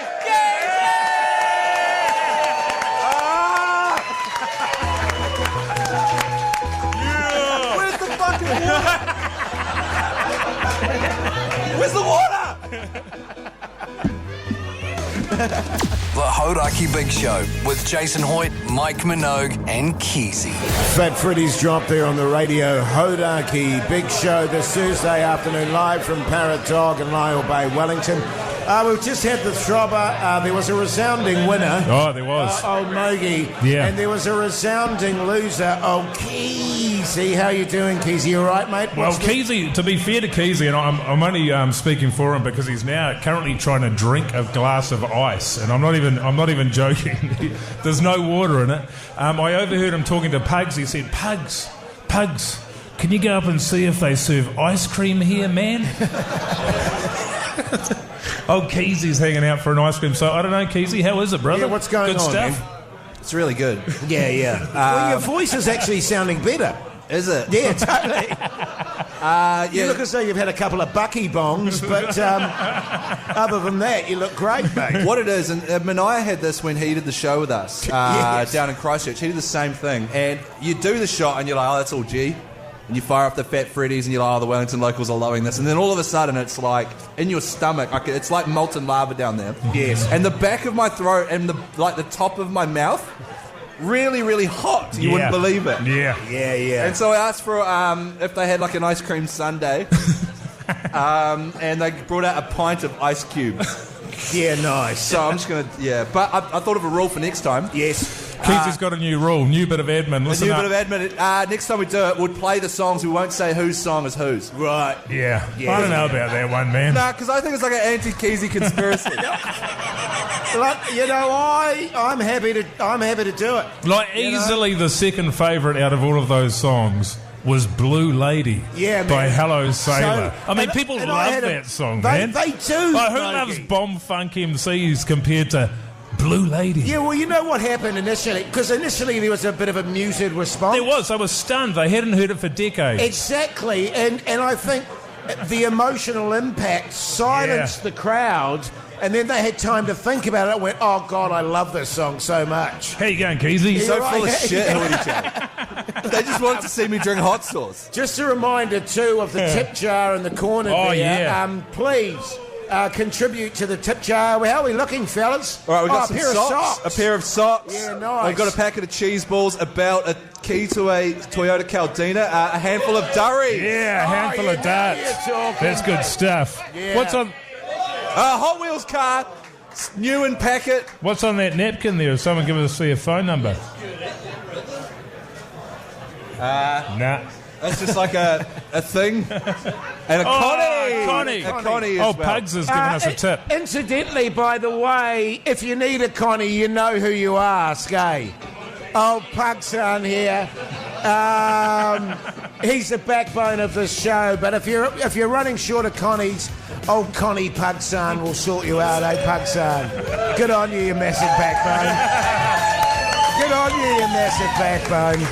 Speaker 2: Hauraki Big Show with Jason Hoyte, Mike Minogue and Keyzie.
Speaker 3: Fat Freddy's drop there on the Radio Hauraki Big Show this Thursday afternoon, live from Parrotdog and Lyall Bay, Wellington. We've just had the throbber. There was a resounding winner.
Speaker 5: Oh, there was.
Speaker 3: Old Mogi.
Speaker 5: Yeah.
Speaker 3: And there was a resounding loser. Oh, Keyzie. How you doing, Keyzie? All right, mate?
Speaker 5: Well, Keyzie, to be fair to Keyzie, and I'm only speaking for him because he's now currently trying to drink a glass of ice, and I'm not even joking. There's no water in it. I overheard him talking to Pugs. He said, Pugs, can you go up and see if they serve ice cream here, man? Oh, Keyzie's hanging out for an ice cream. So, I don't know, Keyzie, how is it, brother?
Speaker 3: Yeah, what's going
Speaker 5: Good
Speaker 3: on,
Speaker 5: stuff?
Speaker 3: man?
Speaker 4: It's really good.
Speaker 3: Yeah. Well, your voice is actually sounding better.
Speaker 4: Is it?
Speaker 3: Yeah, totally. You look as though you've had a couple of bucky bongs, but other than that, you look great, mate.
Speaker 4: What it is, and Mania had this when he did the show with us
Speaker 3: Yes.
Speaker 4: down in Christchurch. He did the same thing. And you do the shot and you're like, oh, that's all G. And you fire up the Fat Freddy's and you're like, oh, the Wellington locals are loving this. And then all of a sudden it's like in your stomach, like it's like molten lava down there.
Speaker 3: Yes.
Speaker 4: And the back of my throat and the top of my mouth, really, really hot. You wouldn't believe it.
Speaker 3: Yeah.
Speaker 4: And so I asked for if they had like an ice cream sundae. And they brought out a pint of ice cubes.
Speaker 3: Yeah, nice.
Speaker 4: So I'm just going to, But I thought of a rule for next time.
Speaker 3: Yes.
Speaker 5: Keyzie's got a new rule, new bit of admin. Listen up.
Speaker 4: Bit of admin. Next time we do it, we'll play the songs. We won't say whose song is whose.
Speaker 3: Right.
Speaker 5: Yeah. I don't know about that one, man.
Speaker 4: Nah, because I think it's like an anti-Keyzie conspiracy.
Speaker 3: Look, I'm happy to do it.
Speaker 5: Like, easily the second favourite out of all of those songs was Blue Lady by Hello Sailor. I mean, people love that song, man.
Speaker 3: They do.
Speaker 5: Like, who loves bomb funk MCs compared to Blue Lady?
Speaker 3: Yeah, well, you know what happened initially? Because initially there was a bit of a muted response.
Speaker 5: There was. I was stunned. They hadn't heard it for decades.
Speaker 3: Exactly. And I think the emotional impact silenced the crowd, and then they had time to think about it and went, oh, God, I love this song so much.
Speaker 5: How you going, Keyzie?
Speaker 4: So full of shit, They just wanted to see me drink hot sauce.
Speaker 3: Just a reminder, too, of the tip jar in the corner there.
Speaker 5: Yeah.
Speaker 3: Please contribute to the tip jar. How are we looking, fellas?
Speaker 4: All right, we've got some
Speaker 3: a pair of socks.
Speaker 4: A pair of socks.
Speaker 3: Yeah, nice.
Speaker 4: We've got a packet of cheese balls, a belt, a key to a Toyota Caldina, a handful of durry.
Speaker 5: Yeah, a handful of darts. That's good stuff.
Speaker 3: Yeah.
Speaker 5: What's on...
Speaker 4: A Hot Wheels car, new in packet.
Speaker 5: What's on that napkin there? Someone give us their phone number. Nah.
Speaker 4: That's just like a thing. And a Connie. A Connie as well.
Speaker 5: Pugs has given us a tip.
Speaker 3: Incidentally, by the way, if you need a Connie, you know who you ask, eh? Old Pugs on here. He's the backbone of this show. But if you're running short of Connies, old Connie Pugson will sort you out, eh, Pugson? Good on you, you massive backbone. Good on you, you massive backbone.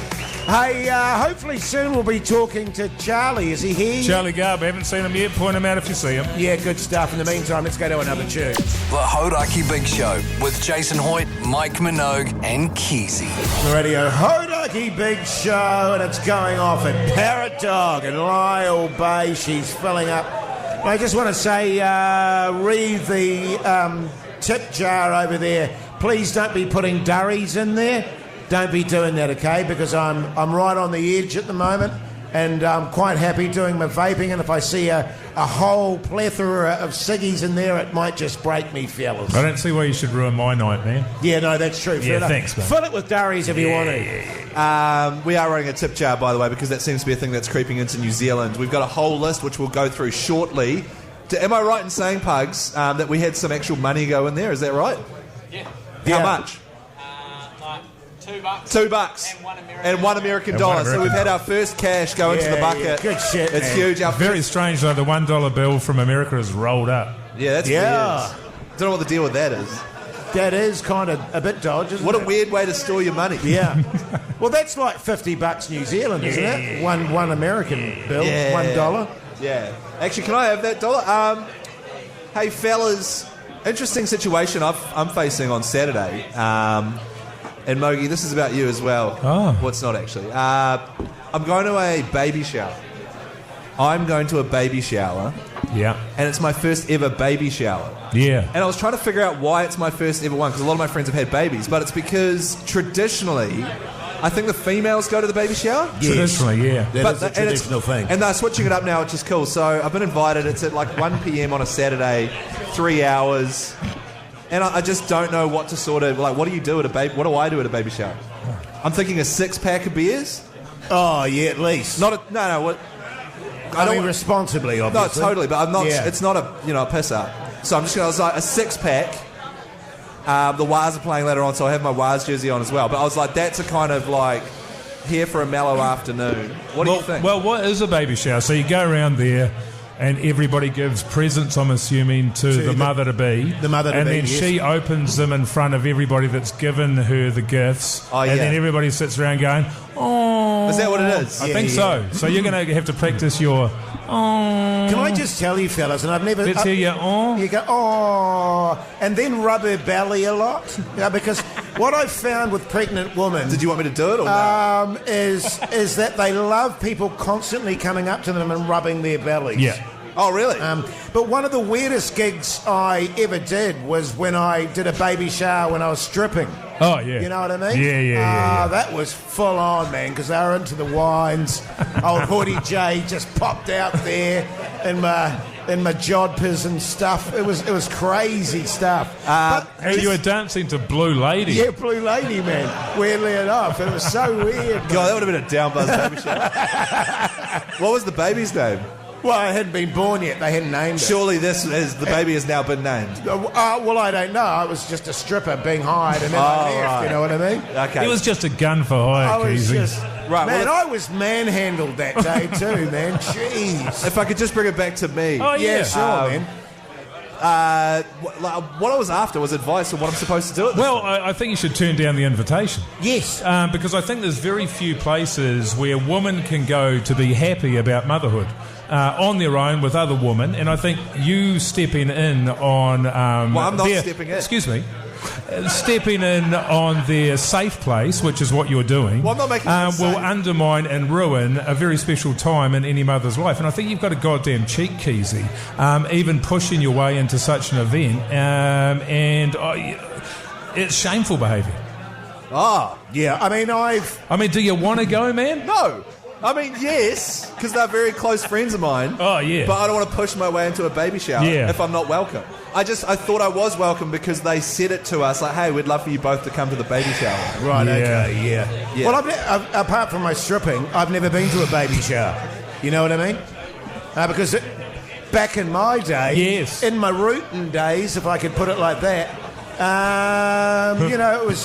Speaker 3: Hey, hopefully soon we'll be talking to Charlie. Is he here?
Speaker 5: Charlie Garb, haven't seen him yet. Point him out if you see him.
Speaker 3: Yeah, good stuff. In the meantime, let's go to another tune.
Speaker 2: The Hauraki Big Show with Jason Hoyte, Mike Minogue and Keyzie.
Speaker 3: The Radio Hauraki Big Show, and it's going off at Parrotdog in Lyall Bay. She's filling up. I just want to say, read the tip jar over there. Please don't be putting durries in there. Don't be doing that, okay? Because I'm right on the edge at the moment, and I'm quite happy doing my vaping. And if I see a whole plethora of ciggies in there, it might just break me, fellas.
Speaker 5: I don't see why you should ruin my night, man.
Speaker 3: Yeah, no, that's true.
Speaker 5: Yeah, thanks, man.
Speaker 3: Fill it with durries if you want to.
Speaker 4: We are running a tip jar, by the way, because that seems to be a thing that's creeping into New Zealand. We've got a whole list which we'll go through shortly. Am I right in saying, Pugs, that we had some actual money go in there? Is that right?
Speaker 8: Yeah.
Speaker 4: How much?
Speaker 8: $2.
Speaker 4: $2 and $1 American dollar. So we've had our first cash go into the bucket.
Speaker 3: Yeah, good shit.
Speaker 4: It's
Speaker 3: man.
Speaker 4: huge.
Speaker 5: Very strange though. The $1 bill from America is rolled up.
Speaker 4: Yeah, that's weird. Don't know what the deal with that is.
Speaker 3: That is kind of a bit dodgy.
Speaker 4: What a weird way to store your money.
Speaker 3: Yeah. Well, that's like $50 New Zealand, isn't it? One American bill, $1.
Speaker 4: Yeah. Actually, can I have that dollar? Hey, fellas, interesting situation I'm facing on Saturday. And Mogi, this is about you as well.
Speaker 5: Oh.
Speaker 4: Well, it's not actually. I'm going to a baby shower. I'm going to a baby shower.
Speaker 5: Yeah.
Speaker 4: And it's my first ever baby shower.
Speaker 5: Yeah.
Speaker 4: And I was trying to figure out why it's my first ever one, because a lot of my friends have had babies, but it's because traditionally, I think the females go to the baby shower.
Speaker 3: Yes.
Speaker 5: Traditionally, yeah.
Speaker 3: That's a traditional thing.
Speaker 4: And they're switching it up now, which is cool. So I've been invited. It's at like 1 p.m. on a Saturday, 3 hours. And I just don't know what to sort of, like, what do you do at a baby? What do I do at a baby shower? I'm thinking a 6-pack of beers.
Speaker 3: Oh, yeah, at least.
Speaker 4: Not a, no, what?
Speaker 3: I mean, responsibly, obviously.
Speaker 4: No, totally, but I'm not.
Speaker 3: Yeah.
Speaker 4: It's not a piss up. So I'm just going to, like, a 6-pack. The Waz are playing later on, so I have my Waz jersey on as well. But I was like, that's a kind of like here for a mellow afternoon. What do you think?
Speaker 5: Well, what is a baby shower? So you go around there, and everybody gives presents, I'm assuming, to the mother-to-be.
Speaker 3: The mother-to-be,
Speaker 5: and then
Speaker 3: yes.
Speaker 5: she opens them in front of everybody that's given her the gifts.
Speaker 4: Oh, yeah.
Speaker 5: And then everybody sits around going, oh.
Speaker 4: Is that what it is?
Speaker 5: I think so. So you're going to have to practice your, oh.
Speaker 3: Can I just tell you, fellas, and I've never...
Speaker 5: Let's hear your, oh.
Speaker 3: You go, oh, and then rub her belly a lot. Because what I've found with pregnant women...
Speaker 4: Did you want me to do it or no?
Speaker 3: Is that they love people constantly coming up to them and rubbing their bellies.
Speaker 5: Yeah.
Speaker 4: Oh, really?
Speaker 3: But one of the weirdest gigs I ever did was when I did a baby shower when I was stripping.
Speaker 5: Oh, yeah.
Speaker 3: You know what I mean?
Speaker 5: Yeah.
Speaker 3: That was full on, man, because they were into the wines. Old Hoodie J just popped out there in my jodhpurs and stuff. It was crazy stuff.
Speaker 5: You were dancing to Blue Lady.
Speaker 3: Yeah, Blue Lady, man. Weirdly enough. It was so weird.
Speaker 4: God, that would have been a down buzz baby shower. What was the baby's name?
Speaker 3: Well, I hadn't been born yet. They hadn't named it.
Speaker 4: Surely the baby has now been named.
Speaker 3: Well, I don't know. I was just a stripper being hired, and then I left.
Speaker 4: Right.
Speaker 3: You know what I mean?
Speaker 4: Okay.
Speaker 5: It was just a gun for hire,
Speaker 3: I was
Speaker 5: Keyzie.
Speaker 3: just...
Speaker 4: Right,
Speaker 3: man,
Speaker 4: well,
Speaker 3: I was manhandled that day too, man. Jeez.
Speaker 4: If I could just bring it back to me.
Speaker 5: Oh,
Speaker 3: Yeah, sure, man.
Speaker 4: What I was after was advice on what I'm supposed to do at this
Speaker 5: Well,
Speaker 4: time.
Speaker 5: I think you should turn down the invitation.
Speaker 3: Yes.
Speaker 5: Because I think there's very few places where women can go to be happy about motherhood on their own with other women, and I think you stepping in on...
Speaker 4: I'm not stepping in.
Speaker 5: Excuse me. Stepping in on their safe place, which is what you're doing,
Speaker 4: Well, I'm not making it
Speaker 5: will
Speaker 4: safe.
Speaker 5: undermine and ruin a very special time in any mother's life. And I think you've got a goddamn cheek, Keyzie, even pushing your way into such an event. It's shameful behaviour.
Speaker 3: Yeah,
Speaker 5: I mean, do you want to go, man?
Speaker 4: No. I mean, yes, because they're very close friends of mine.
Speaker 5: Oh, yeah.
Speaker 4: But I don't want to push my way into a baby shower
Speaker 5: Yeah.
Speaker 4: if I'm not welcome. I thought I was welcome because they said it to us, like, hey, we'd love for you both to come to the baby shower.
Speaker 3: Right,
Speaker 5: Yeah.
Speaker 3: okay, yeah. Well, apart from my stripping, I've never been to a baby shower. You know what I mean? Because back in my day,
Speaker 5: Yes.
Speaker 3: in my rootin' days, if I could put it like that,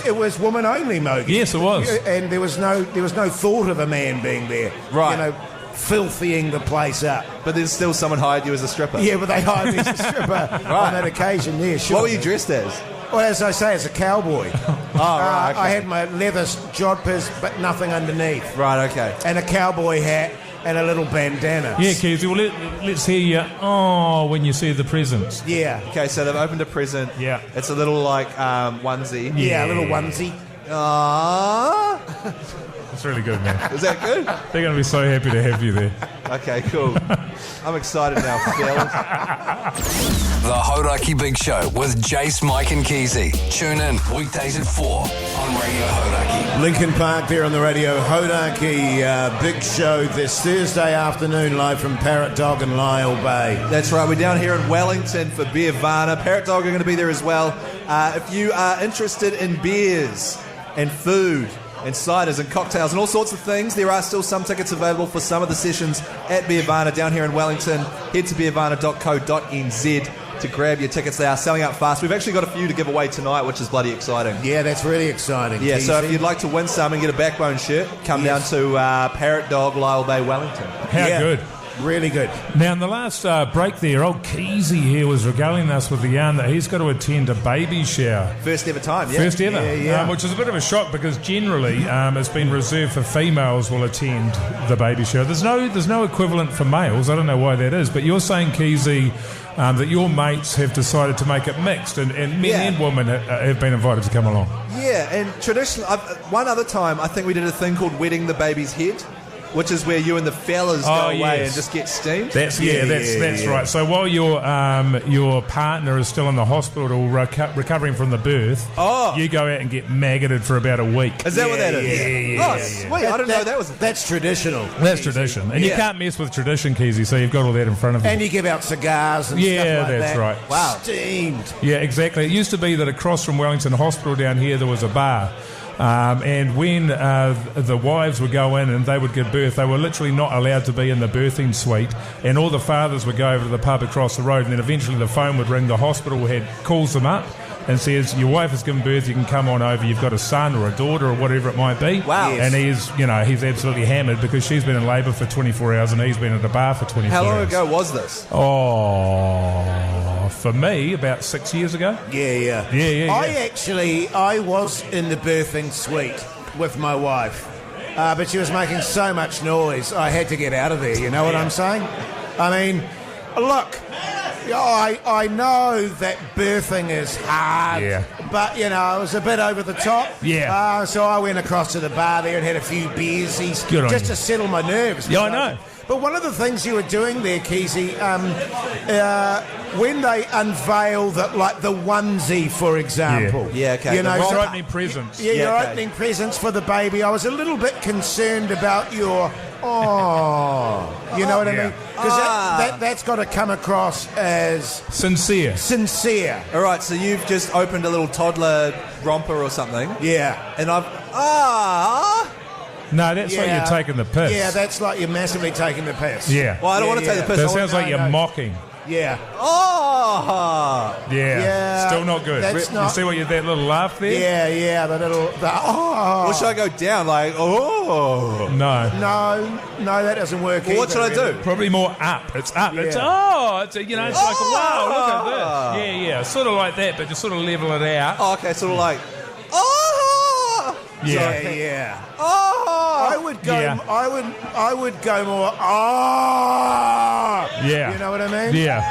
Speaker 3: it was woman only, Mogi.
Speaker 5: Yes, it was.
Speaker 3: And there was no thought of a man being there.
Speaker 4: Right.
Speaker 3: Filthying the place up.
Speaker 4: But then still someone hired you as a stripper.
Speaker 3: Yeah, but they hired me as a stripper on that occasion. Yeah, sure.
Speaker 4: What were you dressed as?
Speaker 3: Well, as I say, as a cowboy.
Speaker 4: Right, okay.
Speaker 3: I had my leather jodhpurs, but nothing underneath,
Speaker 4: Right, okay.
Speaker 3: and a cowboy hat and a little bandana.
Speaker 5: Yeah, Keyzie, well, let's hear you, when you see the presents.
Speaker 3: Yeah.
Speaker 4: Okay, so they've opened a present.
Speaker 5: Yeah.
Speaker 4: It's a little, like, onesie.
Speaker 3: Yeah, a little onesie.
Speaker 4: Aww.
Speaker 5: It's really good, man.
Speaker 4: Is that good?
Speaker 5: They're going to be so happy to have you there.
Speaker 4: Okay, cool. I'm excited now, fellas.
Speaker 2: The Hauraki Big Show with Jace, Mike and Keyzie. Tune in weekdays at 4 on Radio Hauraki.
Speaker 3: Lincoln Park there on the Radio Hauraki Big Show this Thursday afternoon, live from Parrotdog and Lyall Bay.
Speaker 4: That's right, we're down here in Wellington for Beervana. Parrotdog are going to be there as well. If you are interested in beers and food and ciders and cocktails and all sorts of things, there are still some tickets available for some of the sessions at Beervana down here in Wellington. Head to beervana.co.nz to grab your tickets. They are selling out fast. We've actually got a few to give away tonight, which is bloody exciting.
Speaker 3: Yeah, that's really exciting.
Speaker 4: Yeah, so
Speaker 3: Keyzie.
Speaker 4: if you'd like to win some and get a Backbone shirt, come down to Parrotdog, Lyall Bay, Wellington.
Speaker 5: How
Speaker 3: Yeah.
Speaker 5: good.
Speaker 3: Really good.
Speaker 5: Now, in the last break there, old Keyzie here was regaling us with the yarn that he's got to attend a baby shower.
Speaker 4: First ever time, yeah.
Speaker 5: First ever,
Speaker 3: Yeah.
Speaker 5: which is a bit of a shock because generally it's been reserved for females will attend the baby shower. There's no equivalent for males. I don't know why that is, but you're saying, Keyzie, that your mates have decided to make it mixed and men and women have been invited to come along.
Speaker 4: Yeah, and traditionally, one other time, I think we did a thing called Wetting the Baby's Head, which is where you and the fellas go away and just get steamed.
Speaker 5: That's right. So while your partner is still in the hospital recovering from the birth, you go out and get maggoted for about a week.
Speaker 4: Is that what that is?
Speaker 5: Yeah.
Speaker 4: Sweet. I didn't know that was.
Speaker 3: That's traditional.
Speaker 5: That's tradition, and you can't mess with tradition, Keyzie. So you've got all that in front of you.
Speaker 3: And you give out cigars and stuff like that.
Speaker 5: Yeah, that's right.
Speaker 3: Wow, steamed.
Speaker 5: Yeah, exactly. It used to be that across from Wellington Hospital down here there was a bar. And when the wives would go in and they would give birth, they were literally not allowed to be in the birthing suite, and all the fathers would go over to the pub across the road, and then eventually the phone would ring. The hospital calls them up and says, your wife has given birth, you can come on over, you've got a son or a daughter or whatever it might be.
Speaker 4: Wow.
Speaker 5: Yes. And he's absolutely hammered because she's been in labour for 24 hours and he's been at the bar for 24 hours.
Speaker 4: How long ago was this?
Speaker 5: For me, about 6 years ago.
Speaker 3: Yeah. I was in the birthing suite with my wife, but she was making so much noise, I had to get out of there, you know what I'm saying? I mean, look, I know that birthing is hard, but, it was a bit over the top.
Speaker 5: Yeah.
Speaker 3: So I went across to the bar there and had a few beersies just to settle my nerves.
Speaker 5: Yeah, I know.
Speaker 3: But one of the things you were doing there, Keyzie, when they unveil the onesie, for example.
Speaker 4: Yeah, okay.
Speaker 3: You're
Speaker 5: opening presents.
Speaker 3: Yeah, you're opening presents for the baby. I was a little bit concerned about your, you know what I mean? Because that's got to come across as...
Speaker 5: Sincere.
Speaker 3: All
Speaker 4: right, so you've just opened a little toddler romper or something.
Speaker 3: Yeah.
Speaker 4: And I've...
Speaker 5: No, that's like you're taking the piss.
Speaker 3: Yeah, that's like you're massively taking the piss.
Speaker 5: Yeah.
Speaker 4: Well, I don't want to take the piss.
Speaker 5: That sounds like you're mocking.
Speaker 3: Yeah.
Speaker 5: Yeah. Still not good.
Speaker 3: That's not...
Speaker 5: You see what that little laugh there?
Speaker 3: Yeah, the little...
Speaker 4: Well, should I go down like,
Speaker 5: No,
Speaker 3: that doesn't work
Speaker 4: either. What should I do?
Speaker 5: Probably more up. It's up.
Speaker 3: Yeah.
Speaker 5: It's like, wow, look at this. Yeah. Sort of like that, but just sort of level it out.
Speaker 4: Oh, okay, sort of like,
Speaker 3: Yeah. I would go.
Speaker 5: Yeah.
Speaker 3: I would go more.
Speaker 5: Yeah.
Speaker 3: You know what I mean?
Speaker 5: Yeah.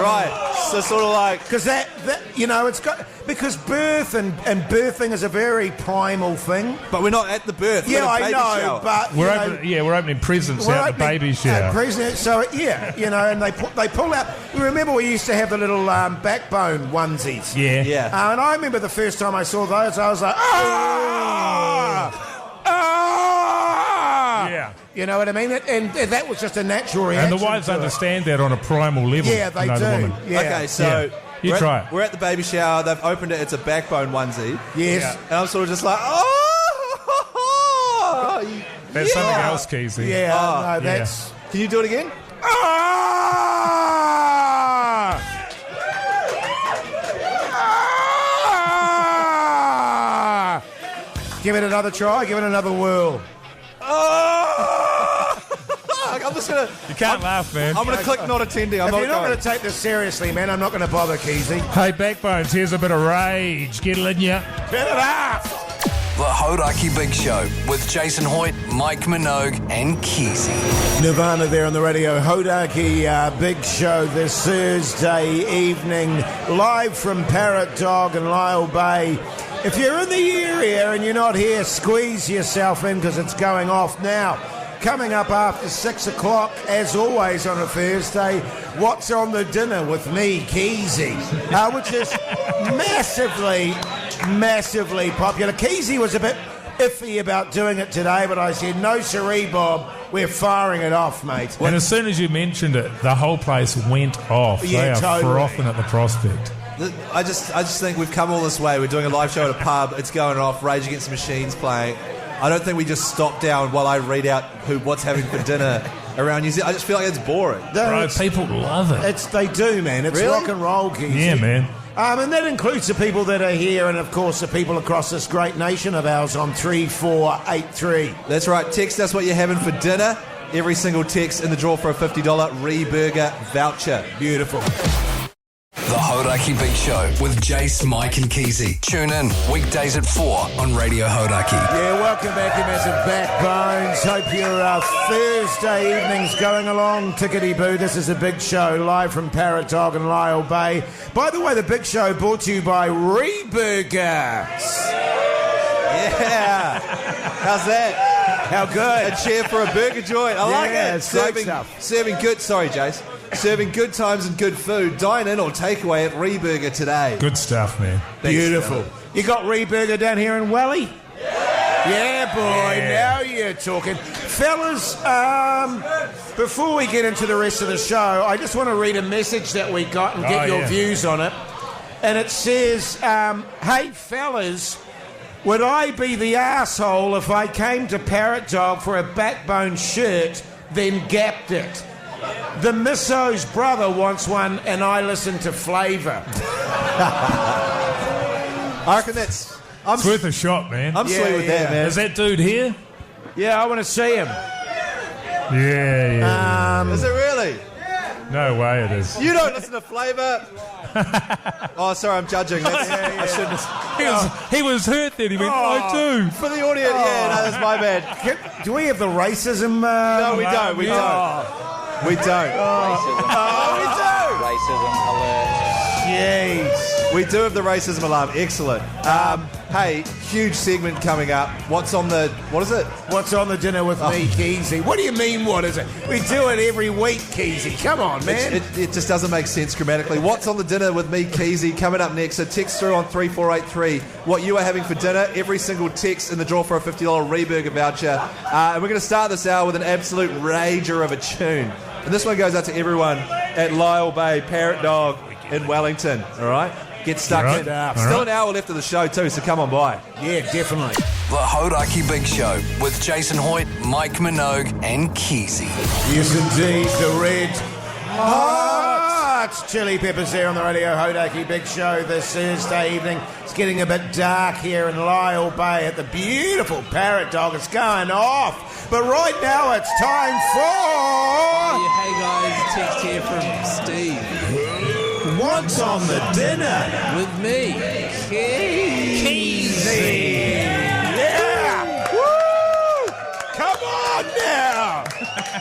Speaker 4: Right. So sort of like
Speaker 3: because that it's got because birth and birthing is a very primal thing.
Speaker 4: But we're not at the birth.
Speaker 3: Yeah,
Speaker 4: I know.
Speaker 3: Shower. But
Speaker 5: we're opening presents out the baby shower.
Speaker 3: So and they pull out. Remember, we used to have the little backbone onesies.
Speaker 5: Yeah.
Speaker 3: And I remember the first time I saw those, I was like,
Speaker 5: Yeah.
Speaker 3: You know what I mean? And that was just a natural reaction.
Speaker 5: And the wives understand that on a primal level.
Speaker 3: Yeah, they do.
Speaker 5: The woman.
Speaker 3: Yeah.
Speaker 4: Okay, so
Speaker 5: you try it.
Speaker 4: We're at the baby shower. They've opened it. It's a backbone onesie.
Speaker 3: Yes.
Speaker 4: Yeah. And I'm sort of just like,
Speaker 5: That's something else, Keyzie.
Speaker 3: Yeah. No, that's.
Speaker 4: Can you do it again?
Speaker 3: Give it another try. Give it another whirl.
Speaker 4: I'm just gonna.
Speaker 5: You can't laugh, man.
Speaker 4: I'm gonna click not attending.
Speaker 3: If you're not going to take this seriously, man, I'm not going to bother, Keyzie.
Speaker 5: Hey, Backbones, here's a bit of rage. Get it in ya.
Speaker 3: Get it up.
Speaker 2: The Hauraki Big Show with Jason Hoyte, Mike Minogue, and Keyzie.
Speaker 3: Nirvana there on the Radio Hauraki Big Show this Thursday evening, live from Parrotdog and Lyall Bay. If you're in the area and you're not here, squeeze yourself in because it's going off now. Coming up after 6 o'clock, as always on a Thursday, What's on the Dinner with me, Keyzie, which is massively popular. Keyzie was a bit iffy about doing it today, but I said, no siree, Bob, we're firing it off, mate.
Speaker 5: And as soon as you mentioned it, the whole place went off.
Speaker 3: Yeah,
Speaker 5: they are
Speaker 3: totally.
Speaker 5: frothing at the prospect.
Speaker 4: I just think we've come all this way. We're doing a live show at a pub. It's going off. Rage Against the Machine's playing. I don't think we just stop down while I read out what's having for dinner around New Zealand. I just feel like it's boring.
Speaker 5: Bro, people love it.
Speaker 3: They do, man. It's
Speaker 4: really?
Speaker 3: rock and roll, Keyzie.
Speaker 5: Yeah, man.
Speaker 3: And that includes the people that are here and, of course, the people across this great nation of ours on 3483.
Speaker 4: That's right. Text us what you're having for dinner. Every single text in the draw for a $50 Re-Burger voucher. Beautiful.
Speaker 2: The Hauraki Big Show with Jace, Mike and Keyzie. Tune in weekdays at 4 on Radio Hauraki.
Speaker 3: Yeah, welcome back, you massive backbones. Hope your Thursday evening's going along tickety-boo. This is a Big Show live from Parrotdog and Lyall Bay. By the way, the Big Show brought to you by Re-Burgers.
Speaker 4: Yeah. How's that?
Speaker 3: How good?
Speaker 4: A cheer for a burger joint. I like it.
Speaker 3: It's great stuff.
Speaker 4: Serving good. Sorry, Jace. Serving good times and good food. Dine in or take away at Reburger today.
Speaker 5: Good stuff, man.
Speaker 3: Beautiful. You got Reburger down here in Welly? Yeah, boy.
Speaker 5: Yeah.
Speaker 3: Now you're talking. Fellas, before we get into the rest of the show, I just want to read a message that we got and get your views on it. And it says, hey, fellas, would I be the arsehole if I came to Parrotdog for a Backbone shirt, then gapped it? The Misso's brother wants one, and I listen to Flavour.
Speaker 4: I reckon it's
Speaker 5: worth a shot, man.
Speaker 4: I'm sweet with that, man.
Speaker 5: Is that dude here?
Speaker 3: Yeah, I want to see him.
Speaker 5: Yeah.
Speaker 4: Is it really?
Speaker 5: No way it is.
Speaker 4: You don't listen to Flavour. Oh, sorry, I'm judging. I shouldn't have.
Speaker 5: He was hurt then. He went, I do.
Speaker 4: For the audience, yeah, no, that's my bad.
Speaker 3: Do we have the racism?
Speaker 4: No, we don't. We don't. We don't.
Speaker 6: Racism alert.
Speaker 3: Jeez.
Speaker 4: We do have the racism alarm. Excellent. Hey, huge segment coming up. What is it?
Speaker 3: What's on the dinner with me, Keyzie? What do you mean, what is it? We do it every week, Keyzie. Come on, man.
Speaker 4: It just doesn't make sense grammatically. What's on the dinner with me, Keyzie? Coming up next. So text through on 3483 what you are having for dinner. Every single text in the draw for a $50 Reburger voucher. And we're going to start this hour with an absolute rager of a tune. And this one goes out to everyone at Lyall Bay, Parrotdog in Wellington. All right? Get stuck in. Still an hour left of the show too, so come on by.
Speaker 3: Yeah, definitely.
Speaker 2: The Hauraki Big Show with Jason Hoyte, Mike Minogue and Keyzie.
Speaker 3: Yes, indeed. The red hot chili peppers there on the Radio Hauraki Big Show this Thursday evening. It's getting a bit dark here in Lyall Bay at the beautiful Parrotdog. It's going off. But right now it's time for...
Speaker 8: Hey guys, text here from Steve.
Speaker 3: What's on the dinner?
Speaker 8: With me,
Speaker 3: Keyzie. Yeah. Woo! Come on now.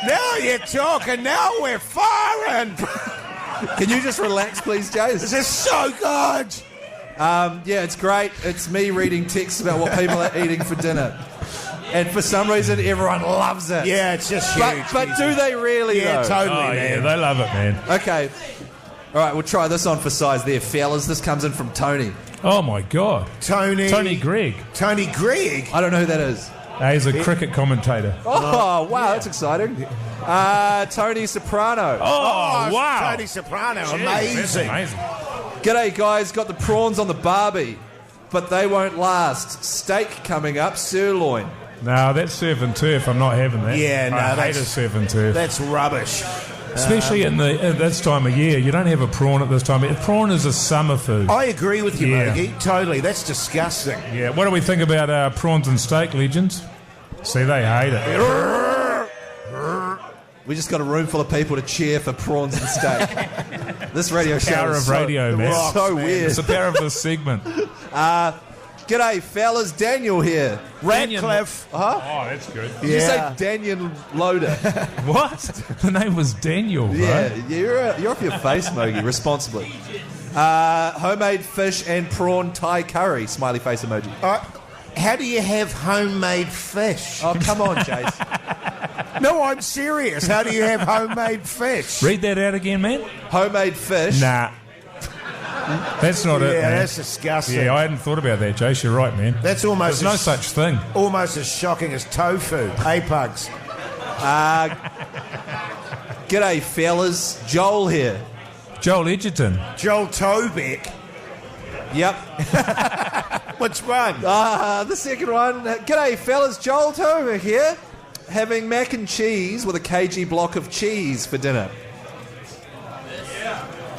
Speaker 3: Now you're talking. Now we're firing.
Speaker 4: Can you just relax, please, Jace?
Speaker 3: This is so good.
Speaker 4: Yeah, it's great. It's me reading texts about what people are eating for dinner. And for some reason, everyone loves it.
Speaker 3: Yeah, it's just huge.
Speaker 4: But do they really,
Speaker 3: Yeah,
Speaker 4: though?
Speaker 3: totally,
Speaker 5: Oh,
Speaker 3: man.
Speaker 5: yeah, they love it, man.
Speaker 4: Okay. All right, we'll try this on for size there, fellas. This comes in from Tony.
Speaker 5: Oh, my God.
Speaker 3: Tony
Speaker 5: Gregg.
Speaker 3: Tony Gregg.
Speaker 4: I don't know who that is.
Speaker 5: He's a cricket commentator.
Speaker 4: Oh, wow, that's exciting. Tony Soprano.
Speaker 5: Oh, wow.
Speaker 3: Tony Soprano.
Speaker 5: Jeez,
Speaker 3: Amazing.
Speaker 5: that's amazing.
Speaker 4: G'day, guys. Got the prawns on the barbie, but they won't last. Steak coming up, sirloin.
Speaker 5: No, that's surf and turf. I'm not having that.
Speaker 3: Yeah, no,
Speaker 5: I hate
Speaker 3: that's-
Speaker 5: a surf and turf.
Speaker 3: That's rubbish.
Speaker 5: Especially at this time of year. You don't have a prawn at this time. Prawn is a summer food.
Speaker 3: I agree with you,
Speaker 5: Yeah.
Speaker 3: Mogi. Totally. That's disgusting.
Speaker 5: Yeah, what do we think about prawns and steak, legends? See, they hate it.
Speaker 4: We just got a room full of people to cheer for prawns and steak. This radio show
Speaker 5: Power
Speaker 4: is
Speaker 5: of radio, man.
Speaker 4: so weird.
Speaker 5: It's the power of this segment.
Speaker 4: G'day, fellas. Daniel here.
Speaker 3: Radcliffe.
Speaker 5: Oh, that's good.
Speaker 4: Did you say Daniel Loader?
Speaker 5: What? The name was Daniel, bro.
Speaker 4: Yeah, you're off your face, Mogi, responsibly. Homemade fish and prawn Thai curry, smiley face emoji.
Speaker 3: How do you have homemade fish?
Speaker 4: Oh, come on, Chase.
Speaker 3: No, I'm serious. How do you have homemade fish?
Speaker 5: Read that out again, man.
Speaker 4: Homemade fish.
Speaker 5: Nah. That's not it,
Speaker 3: Yeah,
Speaker 5: man.
Speaker 3: that's disgusting.
Speaker 5: Yeah, I hadn't thought about that, Jace. You're right, man.
Speaker 3: That's almost
Speaker 5: There's no such thing.
Speaker 3: almost as shocking as tofu. Hey, pugs.
Speaker 4: G'day, fellas. Joel here.
Speaker 5: Joel Edgerton.
Speaker 3: Joel Tobeck.
Speaker 4: Yep.
Speaker 3: Which one?
Speaker 4: The second one. G'day, fellas. Joel Tober here. Having mac and cheese with a kg block of cheese for dinner.